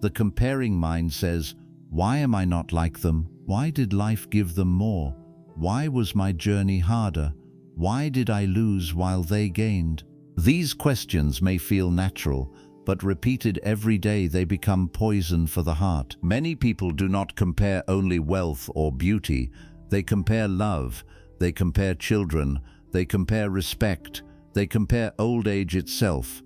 the comparing mind says, "Why am I not like them? Why did life give them more? Why was my journey harder? Why did I lose while they gained?" These questions may feel natural, but repeated every day they become poison for the heart. Many people do not compare only wealth or beauty, they compare love, they compare children, they compare respect, they compare old age itself.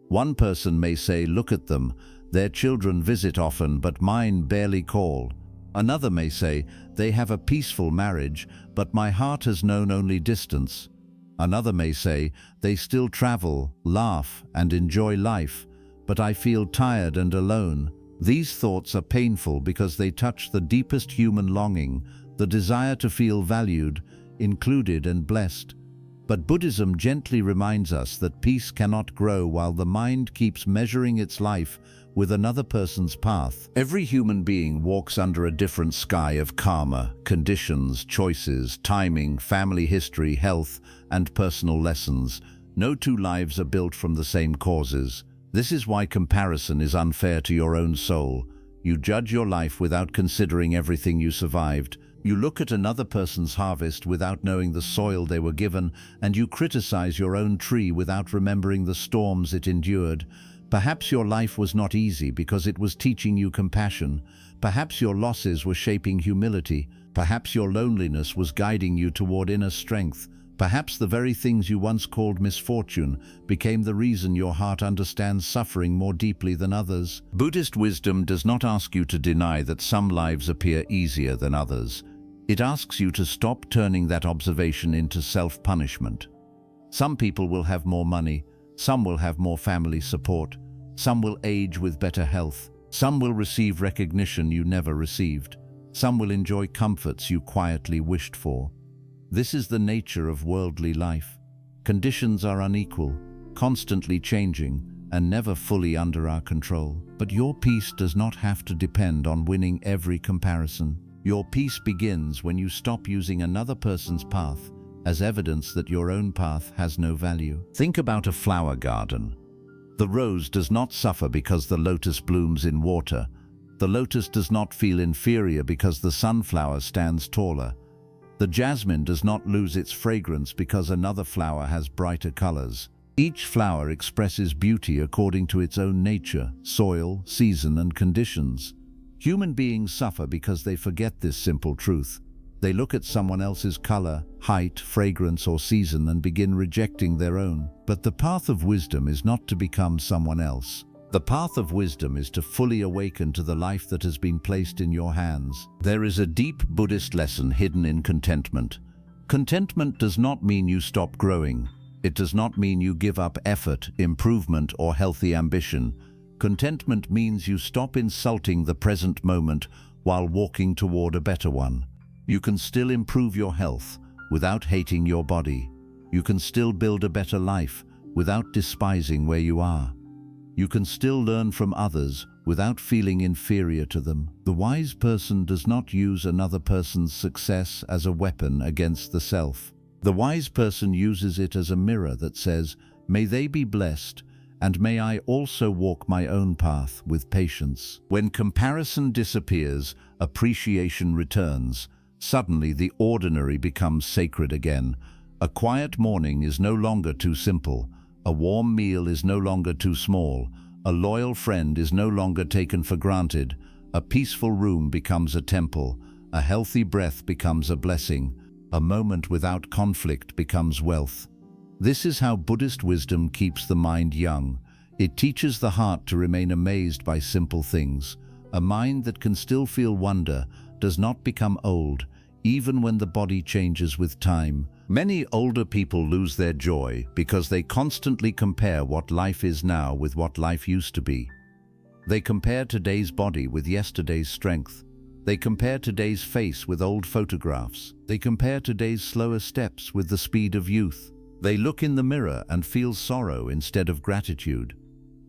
One person may say, "Look at them, their children visit often, but mine barely call." Another may say, "They have a peaceful marriage, but my heart has known only distance." Another may say, "They still travel, laugh, and enjoy life, but I feel tired and alone." These thoughts are painful because they touch the deepest human longing, the desire to feel valued, included, and blessed. But Buddhism gently reminds us that peace cannot grow while the mind keeps measuring its life with another person's path. Every human being walks under a different sky of karma, conditions, choices, timing, family history, health, and personal lessons. No two lives are built from the same causes. This is why comparison is unfair to your own soul. You judge your life without considering everything you survived. You look at another person's harvest without knowing the soil they were given, and you criticize your own tree without remembering the storms it endured. Perhaps your life was not easy because it was teaching you compassion. Perhaps your losses were shaping humility. Perhaps your loneliness was guiding you toward inner strength. Perhaps the very things you once called misfortune became the reason your heart understands suffering more deeply than others. Buddhist wisdom does not ask you to deny that some lives appear easier than others. It asks you to stop turning that observation into self-punishment. Some people will have more money. Some will have more family support. Some will age with better health. Some will receive recognition you never received. Some will enjoy comforts you quietly wished for. This is the nature of worldly life. Conditions are unequal, constantly changing, and never fully under our control. But your peace does not have to depend on winning every comparison. Your peace begins when you stop using another person's path as evidence that your own path has no value. Think about a flower garden. The rose does not suffer because the lotus blooms in water. The lotus does not feel inferior because the sunflower stands taller. The jasmine does not lose its fragrance because another flower has brighter colors. Each flower expresses beauty according to its own nature, soil, season, and conditions. Human beings suffer because they forget this simple truth. They look at someone else's color, height, fragrance, or season and begin rejecting their own. But the path of wisdom is not to become someone else. The path of wisdom is to fully awaken to the life that has been placed in your hands. There is a deep Buddhist lesson hidden in contentment. Contentment does not mean you stop growing. It does not mean you give up effort, improvement, or healthy ambition. Contentment means you stop insulting the present moment while walking toward a better one. You can still improve your health without hating your body. You can still build a better life without despising where you are. You can still learn from others without feeling inferior to them. The wise person does not use another person's success as a weapon against the self. The wise person uses it as a mirror that says, "May they be blessed, and may I also walk my own path with patience." When comparison disappears, appreciation returns. Suddenly, the ordinary becomes sacred again. A quiet morning is no longer too simple. A warm meal is no longer too small. A loyal friend is no longer taken for granted. A peaceful room becomes a temple. A healthy breath becomes a blessing. A moment without conflict becomes wealth. This is how Buddhist wisdom keeps the mind young. It teaches the heart to remain amazed by simple things. A mind that can still feel wonder does not become old, even when the body changes with time. Many older people lose their joy because they constantly compare what life is now with what life used to be. They compare today's body with yesterday's strength. They compare today's face with old photographs. They compare today's slower steps with the speed of youth. They look in the mirror and feel sorrow instead of gratitude.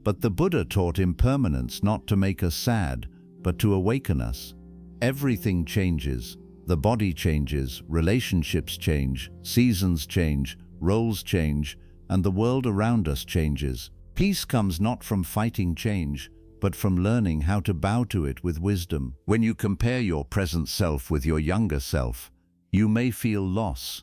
But the Buddha taught impermanence not to make us sad, but to awaken us. Everything changes. The body changes, relationships change, seasons change, roles change, and the world around us changes. Peace comes not from fighting change, but from learning how to bow to it with wisdom. When you compare your present self with your younger self, you may feel loss.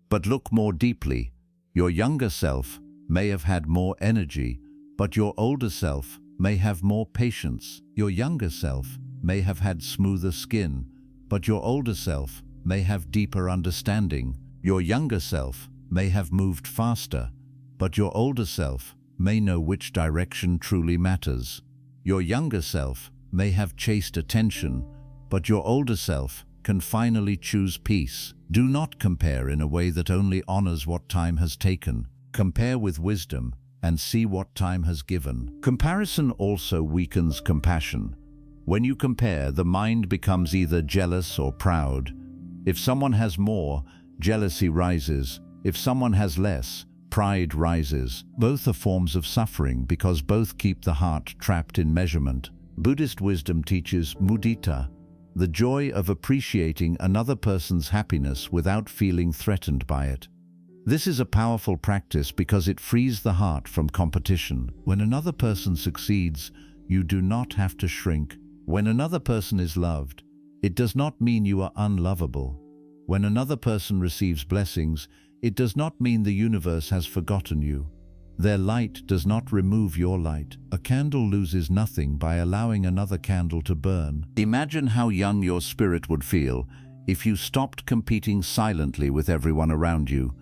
But look more deeply. Your younger self may have had more energy, but your older self may have more patience. Your younger self may have had smoother skin, but your older self may have deeper understanding. Your younger self may have moved faster, but your older self may know which direction truly matters. Your younger self may have chased attention, but your older self can finally choose peace. Do not compare in a way that only honors what time has taken. Compare with wisdom and see what time has given. Comparison also weakens compassion. When you compare, the mind becomes either jealous or proud. If someone has more, jealousy rises. If someone has less, pride rises. Both are forms of suffering because both keep the heart trapped in measurement. Buddhist wisdom teaches mudita, the joy of appreciating another person's happiness without feeling threatened by it. This is a powerful practice because it frees the heart from competition. When another person succeeds, you do not have to shrink. When another person is loved, it does not mean you are unlovable. When another person receives blessings, it does not mean the universe has forgotten you. Their light does not remove your light. A candle loses nothing by allowing another candle to burn. Imagine how young your spirit would feel if you stopped competing silently with everyone around you.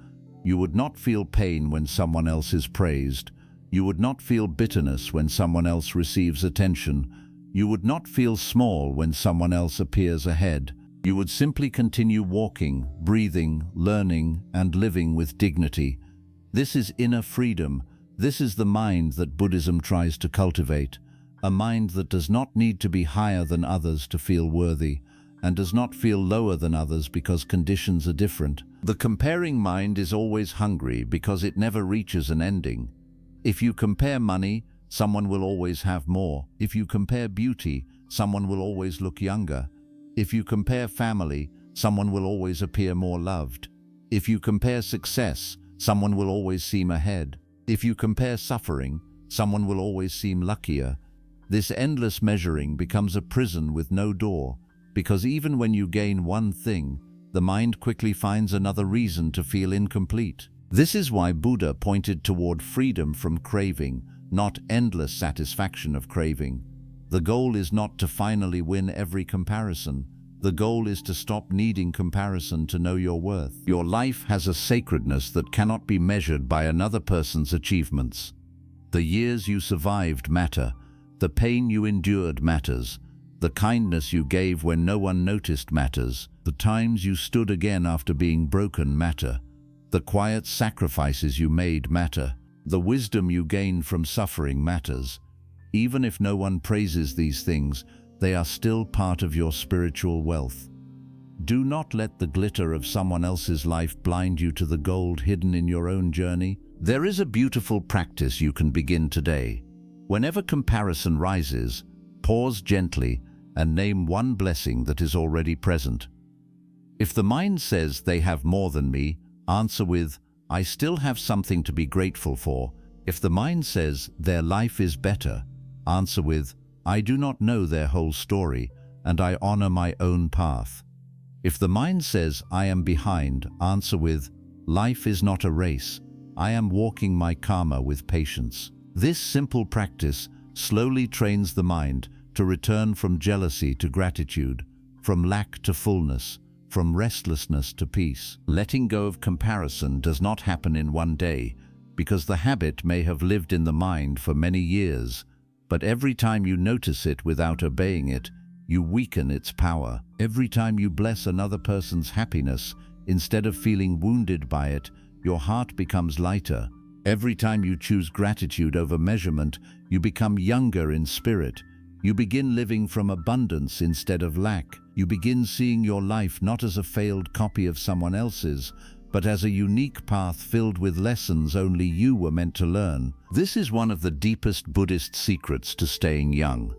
You would not feel pain when someone else is praised. You would not feel bitterness when someone else receives attention. You would not feel small when someone else appears ahead. You would simply continue walking, breathing, learning, and living with dignity. This is inner freedom. This is the mind that Buddhism tries to cultivate. A mind that does not need to be higher than others to feel worthy, and does not feel lower than others because conditions are different. The comparing mind is always hungry because it never reaches an ending. If you compare money, someone will always have more. If you compare beauty, someone will always look younger. If you compare family, someone will always appear more loved. If you compare success, someone will always seem ahead. If you compare suffering, someone will always seem luckier. This endless measuring becomes a prison with no door, because even when you gain one thing, the mind quickly finds another reason to feel incomplete. This is why Buddha pointed toward freedom from craving, not endless satisfaction of craving. The goal is not to finally win every comparison. The goal is to stop needing comparison to know your worth. Your life has a sacredness that cannot be measured by another person's achievements. The years you survived matter. The pain you endured matters. The kindness you gave when no one noticed matters. The times you stood again after being broken matter. The quiet sacrifices you made matter. The wisdom you gained from suffering matters. Even if no one praises these things, they are still part of your spiritual wealth. Do not let the glitter of someone else's life blind you to the gold hidden in your own journey. There is a beautiful practice you can begin today. Whenever comparison rises, pause gently and name one blessing that is already present. If the mind says they have more than me, answer with, I still have something to be grateful for. If the mind says their life is better, answer with, I do not know their whole story, and I honor my own path. If the mind says I am behind, answer with, life is not a race. I am walking my karma with patience. This simple practice slowly trains the mind to return from jealousy to gratitude, from lack to fullness, from restlessness to peace. Letting go of comparison does not happen in one day, because the habit may have lived in the mind for many years. But every time you notice it without obeying it, you weaken its power. Every time you bless another person's happiness, instead of feeling wounded by it, your heart becomes lighter. Every time you choose gratitude over measurement, you become younger in spirit. You begin living from abundance instead of lack. You begin seeing your life not as a failed copy of someone else's, but as a unique path filled with lessons only you were meant to learn. This is one of the deepest Buddhist secrets to staying young.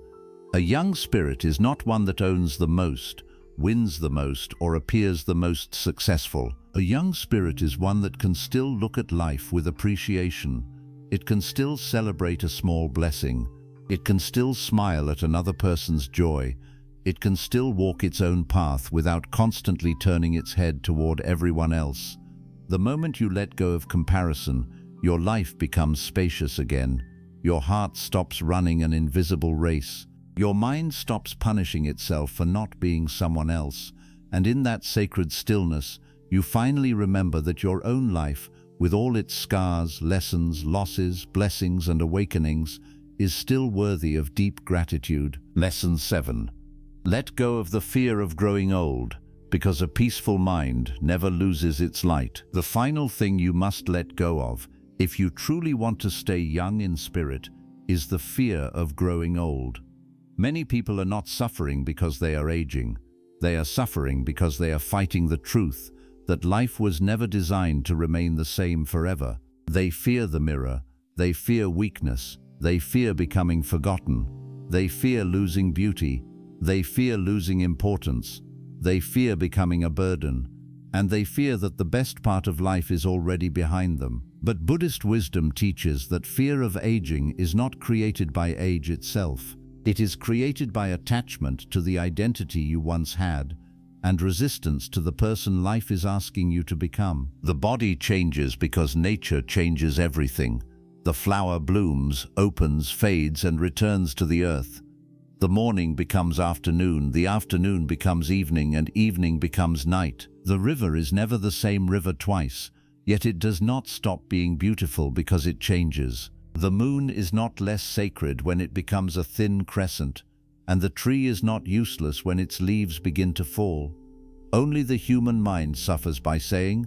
A young spirit is not one that owns the most, wins the most, or appears the most successful. A young spirit is one that can still look at life with appreciation. It can still celebrate a small blessing. It can still smile at another person's joy. It can still walk its own path without constantly turning its head toward everyone else. The moment you let go of comparison, your life becomes spacious again. Your heart stops running an invisible race. Your mind stops punishing itself for not being someone else. And in that sacred stillness, you finally remember that your own life, with all its scars, lessons, losses, blessings, and awakenings, is still worthy of deep gratitude. Lesson 7. Let go of the fear of growing old, because a peaceful mind never loses its light. The final thing you must let go of, if you truly want to stay young in spirit, is the fear of growing old. Many people are not suffering because they are aging. They are suffering because they are fighting the truth that life was never designed to remain the same forever. They fear the mirror, they fear weakness, they fear becoming forgotten, they fear losing beauty, they fear losing importance, they fear becoming a burden, and they fear that the best part of life is already behind them. But Buddhist wisdom teaches that fear of aging is not created by age itself. It is created by attachment to the identity you once had and resistance to the person life is asking you to become. The body changes because nature changes everything. The flower blooms, opens, fades, and returns to the earth. The morning becomes afternoon, the afternoon becomes evening, and evening becomes night. The river is never the same river twice, yet it does not stop being beautiful because it changes. The moon is not less sacred when it becomes a thin crescent, and the tree is not useless when its leaves begin to fall. Only the human mind suffers by saying,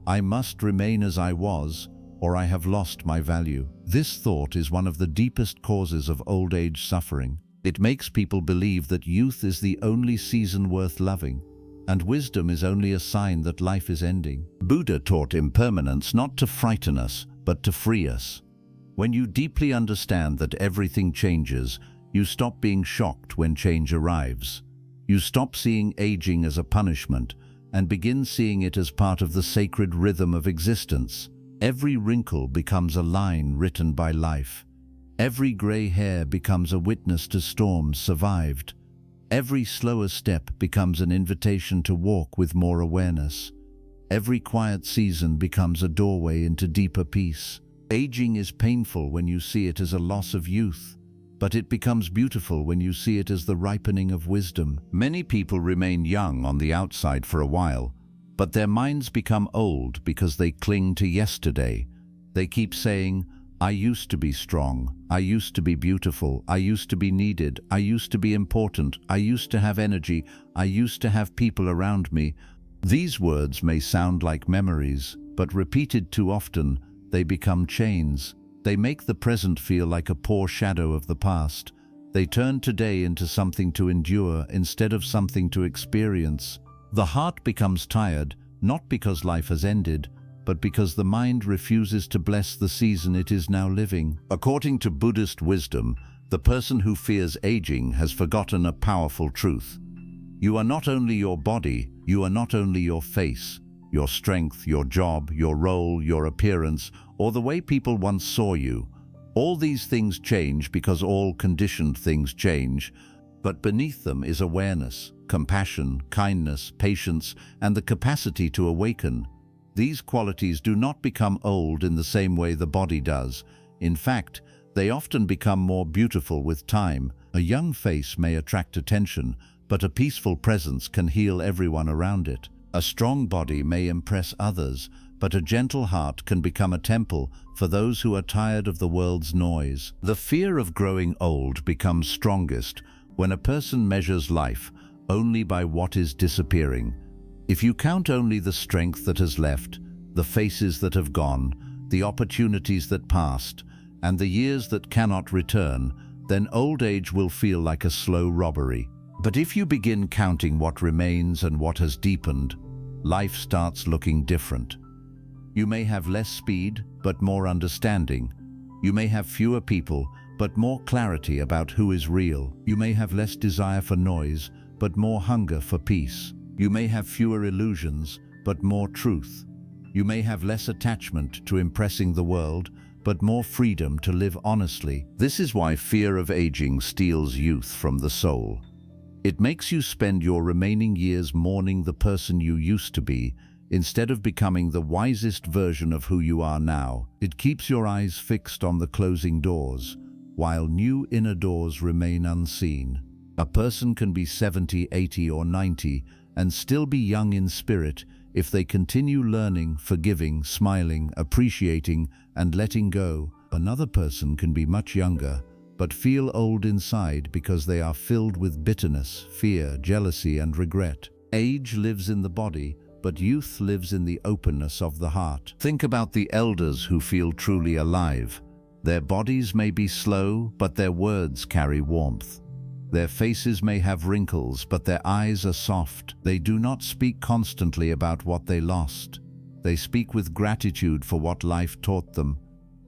"I must remain as I was, or I have lost my value." This thought is one of the deepest causes of old age suffering. It makes people believe that youth is the only season worth loving, and wisdom is only a sign that life is ending. Buddha taught impermanence not to frighten us, but to free us. When you deeply understand that everything changes, you stop being shocked when change arrives. You stop seeing aging as a punishment and begin seeing it as part of the sacred rhythm of existence. Every wrinkle becomes a line written by life. Every gray hair becomes a witness to storms survived. Every slower step becomes an invitation to walk with more awareness. Every quiet season becomes a doorway into deeper peace. Aging is painful when you see it as a loss of youth, but it becomes beautiful when you see it as the ripening of wisdom. Many people remain young on the outside for a while, but their minds become old because they cling to yesterday. They keep saying, "I used to be strong, I used to be beautiful, I used to be needed, I used to be important, I used to have energy, I used to have people around me." These words may sound like memories, but repeated too often, they become chains. They make the present feel like a poor shadow of the past. They turn today into something to endure instead of something to experience. The heart becomes tired, not because life has ended, but because the mind refuses to bless the season it is now living. According to Buddhist wisdom, the person who fears aging has forgotten a powerful truth. You are not only your body, you are not only your face, your strength, your job, your role, your appearance, or the way people once saw you. All these things change because all conditioned things change, but beneath them is awareness, compassion, kindness, patience, and the capacity to awaken. These qualities do not become old in the same way the body does. In fact, they often become more beautiful with time. A young face may attract attention, but a peaceful presence can heal everyone around it. A strong body may impress others, but a gentle heart can become a temple for those who are tired of the world's noise. The fear of growing old becomes strongest when a person measures life only by what is disappearing. If you count only the strength that has left, the faces that have gone, the opportunities that passed, and the years that cannot return, then old age will feel like a slow robbery. But if you begin counting what remains and what has deepened, life starts looking different. You may have less speed, but more understanding. You may have fewer people, but more clarity about who is real. You may have less desire for noise, but more hunger for peace. You may have fewer illusions, but more truth. You may have less attachment to impressing the world, but more freedom to live honestly. This is why fear of aging steals youth from the soul. It makes you spend your remaining years mourning the person you used to be, instead of becoming the wisest version of who you are now. It keeps your eyes fixed on the closing doors, while new inner doors remain unseen. A person can be 70, 80, or 90 and still be young in spirit if they continue learning, forgiving, smiling, appreciating, and letting go. Another person can be much younger, but feel old inside because they are filled with bitterness, fear, jealousy, and regret. Age lives in the body, but youth lives in the openness of the heart. Think about the elders who feel truly alive. Their bodies may be slow, but their words carry warmth. Their faces may have wrinkles, but their eyes are soft. They do not speak constantly about what they lost. They speak with gratitude for what life taught them.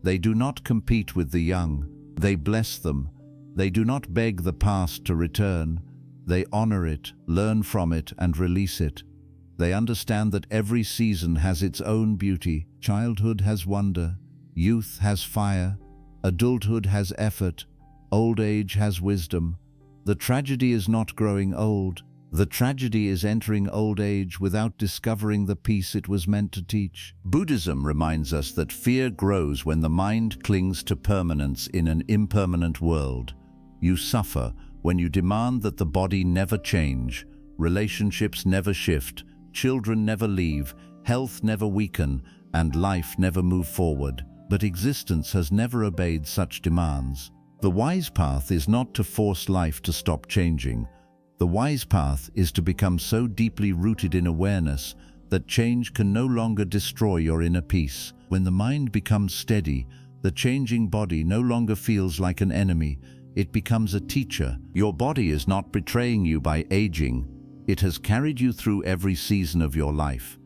They do not compete with the young. They bless them. They do not beg the past to return. They honor it, learn from it, and release it. They understand that every season has its own beauty. Childhood has wonder. Youth has fire. Adulthood has effort. Old age has wisdom. The tragedy is not growing old. The tragedy is entering old age without discovering the peace it was meant to teach. Buddhism reminds us that fear grows when the mind clings to permanence in an impermanent world. You suffer when you demand that the body never change, relationships never shift, children never leave, health never weaken, and life never move forward. But existence has never obeyed such demands. The wise path is not to force life to stop changing. The wise path is to become so deeply rooted in awareness that change can no longer destroy your inner peace. When the mind becomes steady, the changing body no longer feels like an enemy. It becomes a teacher. Your body is not betraying you by aging. It has carried you through every season of your life.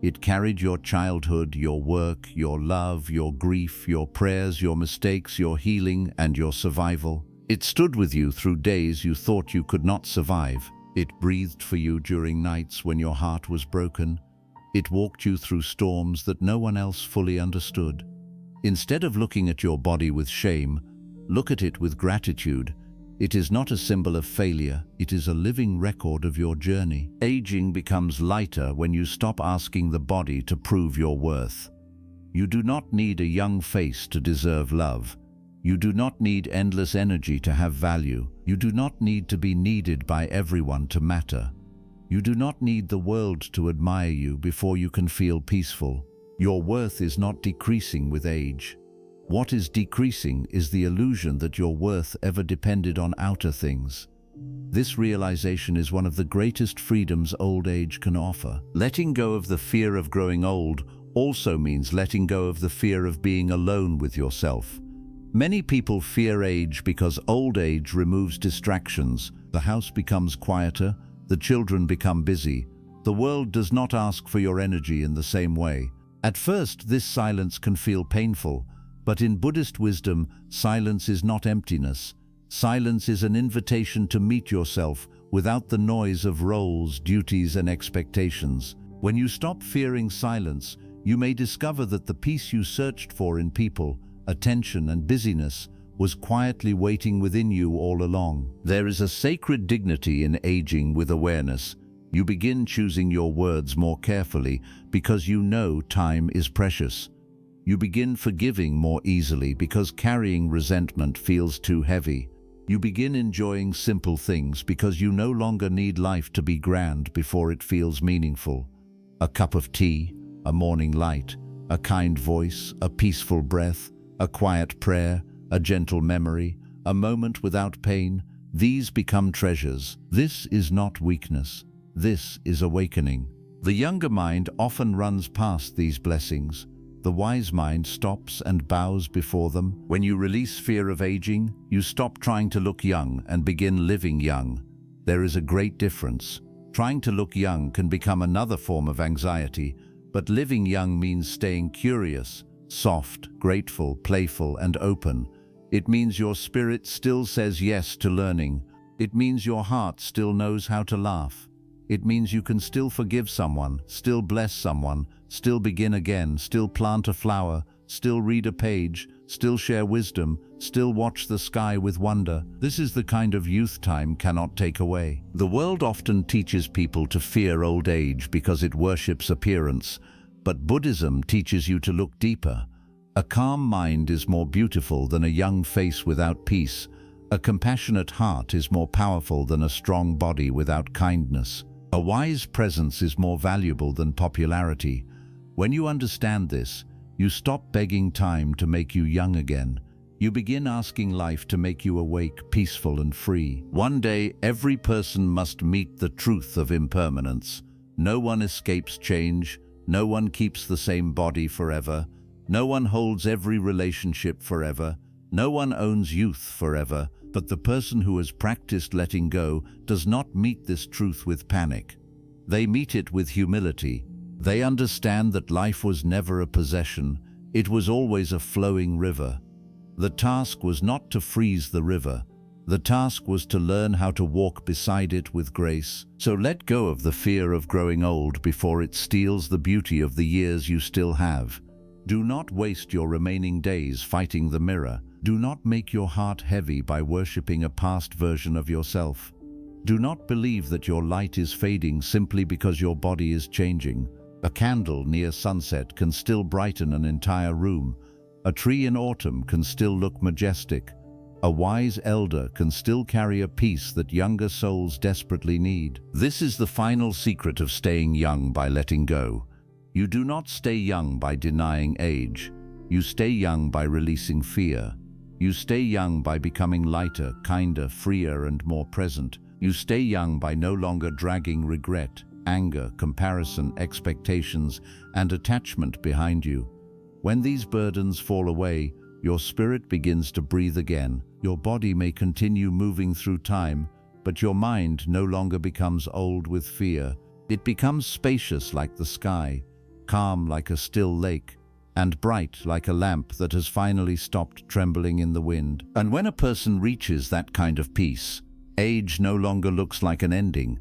It carried your childhood, your work, your love, your grief, your prayers, your mistakes, your healing, and your survival. It stood with you through days you thought you could not survive. It breathed for you during nights when your heart was broken. It walked you through storms that no one else fully understood. Instead of looking at your body with shame, look at it with gratitude. It is not a symbol of failure, it is a living record of your journey. Aging becomes lighter when you stop asking the body to prove your worth. You do not need a young face to deserve love. You do not need endless energy to have value. You do not need to be needed by everyone to matter. You do not need the world to admire you before you can feel peaceful. Your worth is not decreasing with age. What is decreasing is the illusion that your worth ever depended on outer things. This realization is one of the greatest freedoms old age can offer. Letting go of the fear of growing old also means letting go of the fear of being alone with yourself. Many people fear age because old age removes distractions. The house becomes quieter, the children become busy. The world does not ask for your energy in the same way. At first, this silence can feel painful. But in Buddhist wisdom, silence is not emptiness. Silence is an invitation to meet yourself without the noise of roles, duties, and expectations. When you stop fearing silence, you may discover that the peace you searched for in people, attention, and busyness was quietly waiting within you all along. There is a sacred dignity in aging with awareness. You begin choosing your words more carefully because you know time is precious. You begin forgiving more easily because carrying resentment feels too heavy. You begin enjoying simple things because you no longer need life to be grand before it feels meaningful. A cup of tea, a morning light, a kind voice, a peaceful breath, a quiet prayer, a gentle memory, a moment without pain, these become treasures. This is not weakness. This is awakening. The younger mind often runs past these blessings. The wise mind stops and bows before them. When you release fear of aging, you stop trying to look young and begin living young. There is a great difference. Trying to look young can become another form of anxiety, but living young means staying curious, soft, grateful, playful, and open. It means your spirit still says yes to learning. It means your heart still knows how to laugh. It means you can still forgive someone, still bless someone, still begin again, still plant a flower, still read a page, still share wisdom, still watch the sky with wonder. This is the kind of youth time cannot take away. The world often teaches people to fear old age because it worships appearance, but Buddhism teaches you to look deeper. A calm mind is more beautiful than a young face without peace. A compassionate heart is more powerful than a strong body without kindness. A wise presence is more valuable than popularity. When you understand this, you stop begging time to make you young again. You begin asking life to make you awake, peaceful, and free. One day, every person must meet the truth of impermanence. No one escapes change. No one keeps the same body forever. No one holds every relationship forever. No one owns youth forever. But the person who has practiced letting go does not meet this truth with panic. They meet it with humility. They understand that life was never a possession, it was always a flowing river. The task was not to freeze the river. The task was to learn how to walk beside it with grace. So let go of the fear of growing old before it steals the beauty of the years you still have. Do not waste your remaining days fighting the mirror. Do not make your heart heavy by worshipping a past version of yourself. Do not believe that your light is fading simply because your body is changing. A candle near sunset can still brighten an entire room. A tree in autumn can still look majestic. A wise elder can still carry a peace that younger souls desperately need. This is the final secret of staying young by letting go. You do not stay young by denying age. You stay young by releasing fear. You stay young by becoming lighter, kinder, freer, and more present. You stay young by no longer dragging regret, anger, comparison, expectations, and attachment behind you. When these burdens fall away, your spirit begins to breathe again. Your body may continue moving through time, but your mind no longer becomes old with fear. It becomes spacious like the sky, calm like a still lake, and bright like a lamp that has finally stopped trembling in the wind. And when a person reaches that kind of peace, age no longer looks like an ending.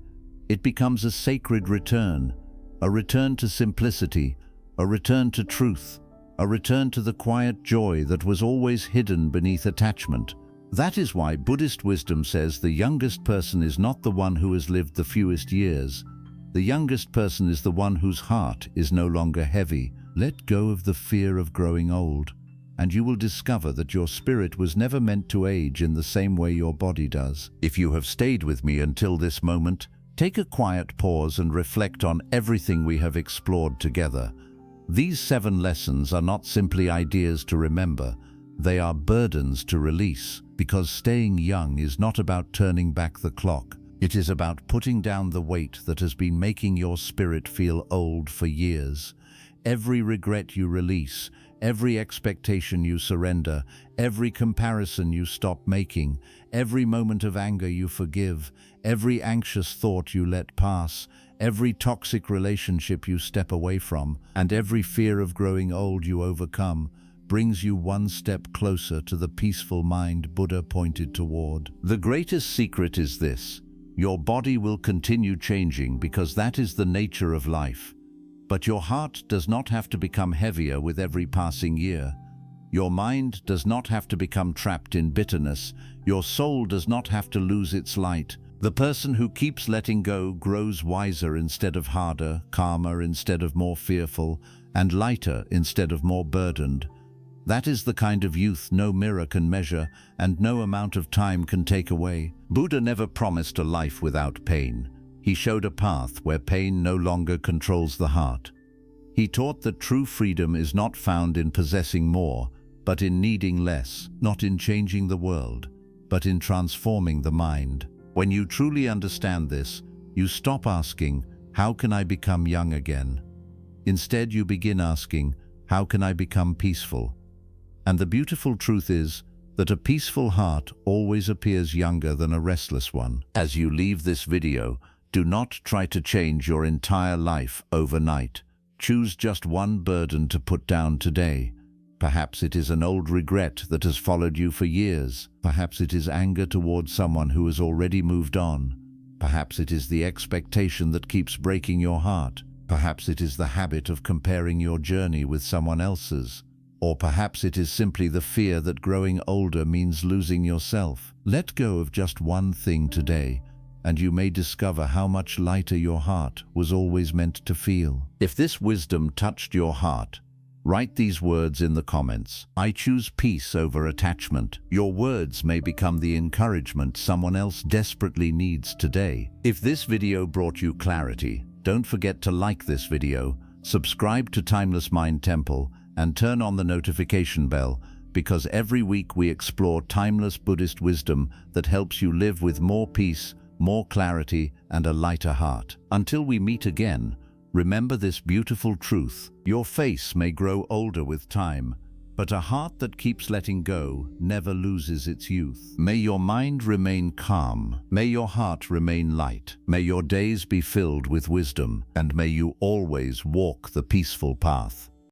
It becomes a sacred return, a return to simplicity, a return to truth, a return to the quiet joy that was always hidden beneath attachment. That is why Buddhist wisdom says the youngest person is not the one who has lived the fewest years. The youngest person is the one whose heart is no longer heavy. Let go of the fear of growing old, and you will discover that your spirit was never meant to age in the same way your body does. If you have stayed with me until this moment, take a quiet pause and reflect on everything we have explored together. These 7 lessons are not simply ideas to remember, they are burdens to release, because staying young is not about turning back the clock. It is about putting down the weight that has been making your spirit feel old for years. Every regret you release, every expectation you surrender, every comparison you stop making, every moment of anger you forgive, every anxious thought you let pass, every toxic relationship you step away from, and every fear of growing old you overcome, brings you one step closer to the peaceful mind Buddha pointed toward. The greatest secret is this: your body will continue changing because that is the nature of life. But your heart does not have to become heavier with every passing year. Your mind does not have to become trapped in bitterness. Your soul does not have to lose its light. The person who keeps letting go grows wiser instead of harder, calmer instead of more fearful, and lighter instead of more burdened. That is the kind of youth no mirror can measure and no amount of time can take away. Buddha never promised a life without pain. He showed a path where pain no longer controls the heart. He taught that true freedom is not found in possessing more, but in needing less, not in changing the world, but in transforming the mind. When you truly understand this, you stop asking, "How can I become young again?" Instead, you begin asking, "How can I become peaceful?" And the beautiful truth is that a peaceful heart always appears younger than a restless one. As you leave this video, do not try to change your entire life overnight. Choose just one burden to put down today. Perhaps it is an old regret that has followed you for years. Perhaps it is anger towards someone who has already moved on. Perhaps it is the expectation that keeps breaking your heart. Perhaps it is the habit of comparing your journey with someone else's. Or perhaps it is simply the fear that growing older means losing yourself. Let go of just one thing today, and you may discover how much lighter your heart was always meant to feel. If this wisdom touched your heart, write these words in the comments. I choose peace over attachment. Your words may become the encouragement someone else desperately needs today. If this video brought you clarity, don't forget to like this video, subscribe to Timeless Mind Temple, and turn on the notification bell, because every week we explore timeless Buddhist wisdom that helps you live with more peace, more clarity, and a lighter heart. Until we meet again, remember this beautiful truth: your face may grow older with time, But a heart that keeps letting go never loses its youth. May your mind remain calm. May your heart remain light. May your days be filled with wisdom, and may you always walk the peaceful path.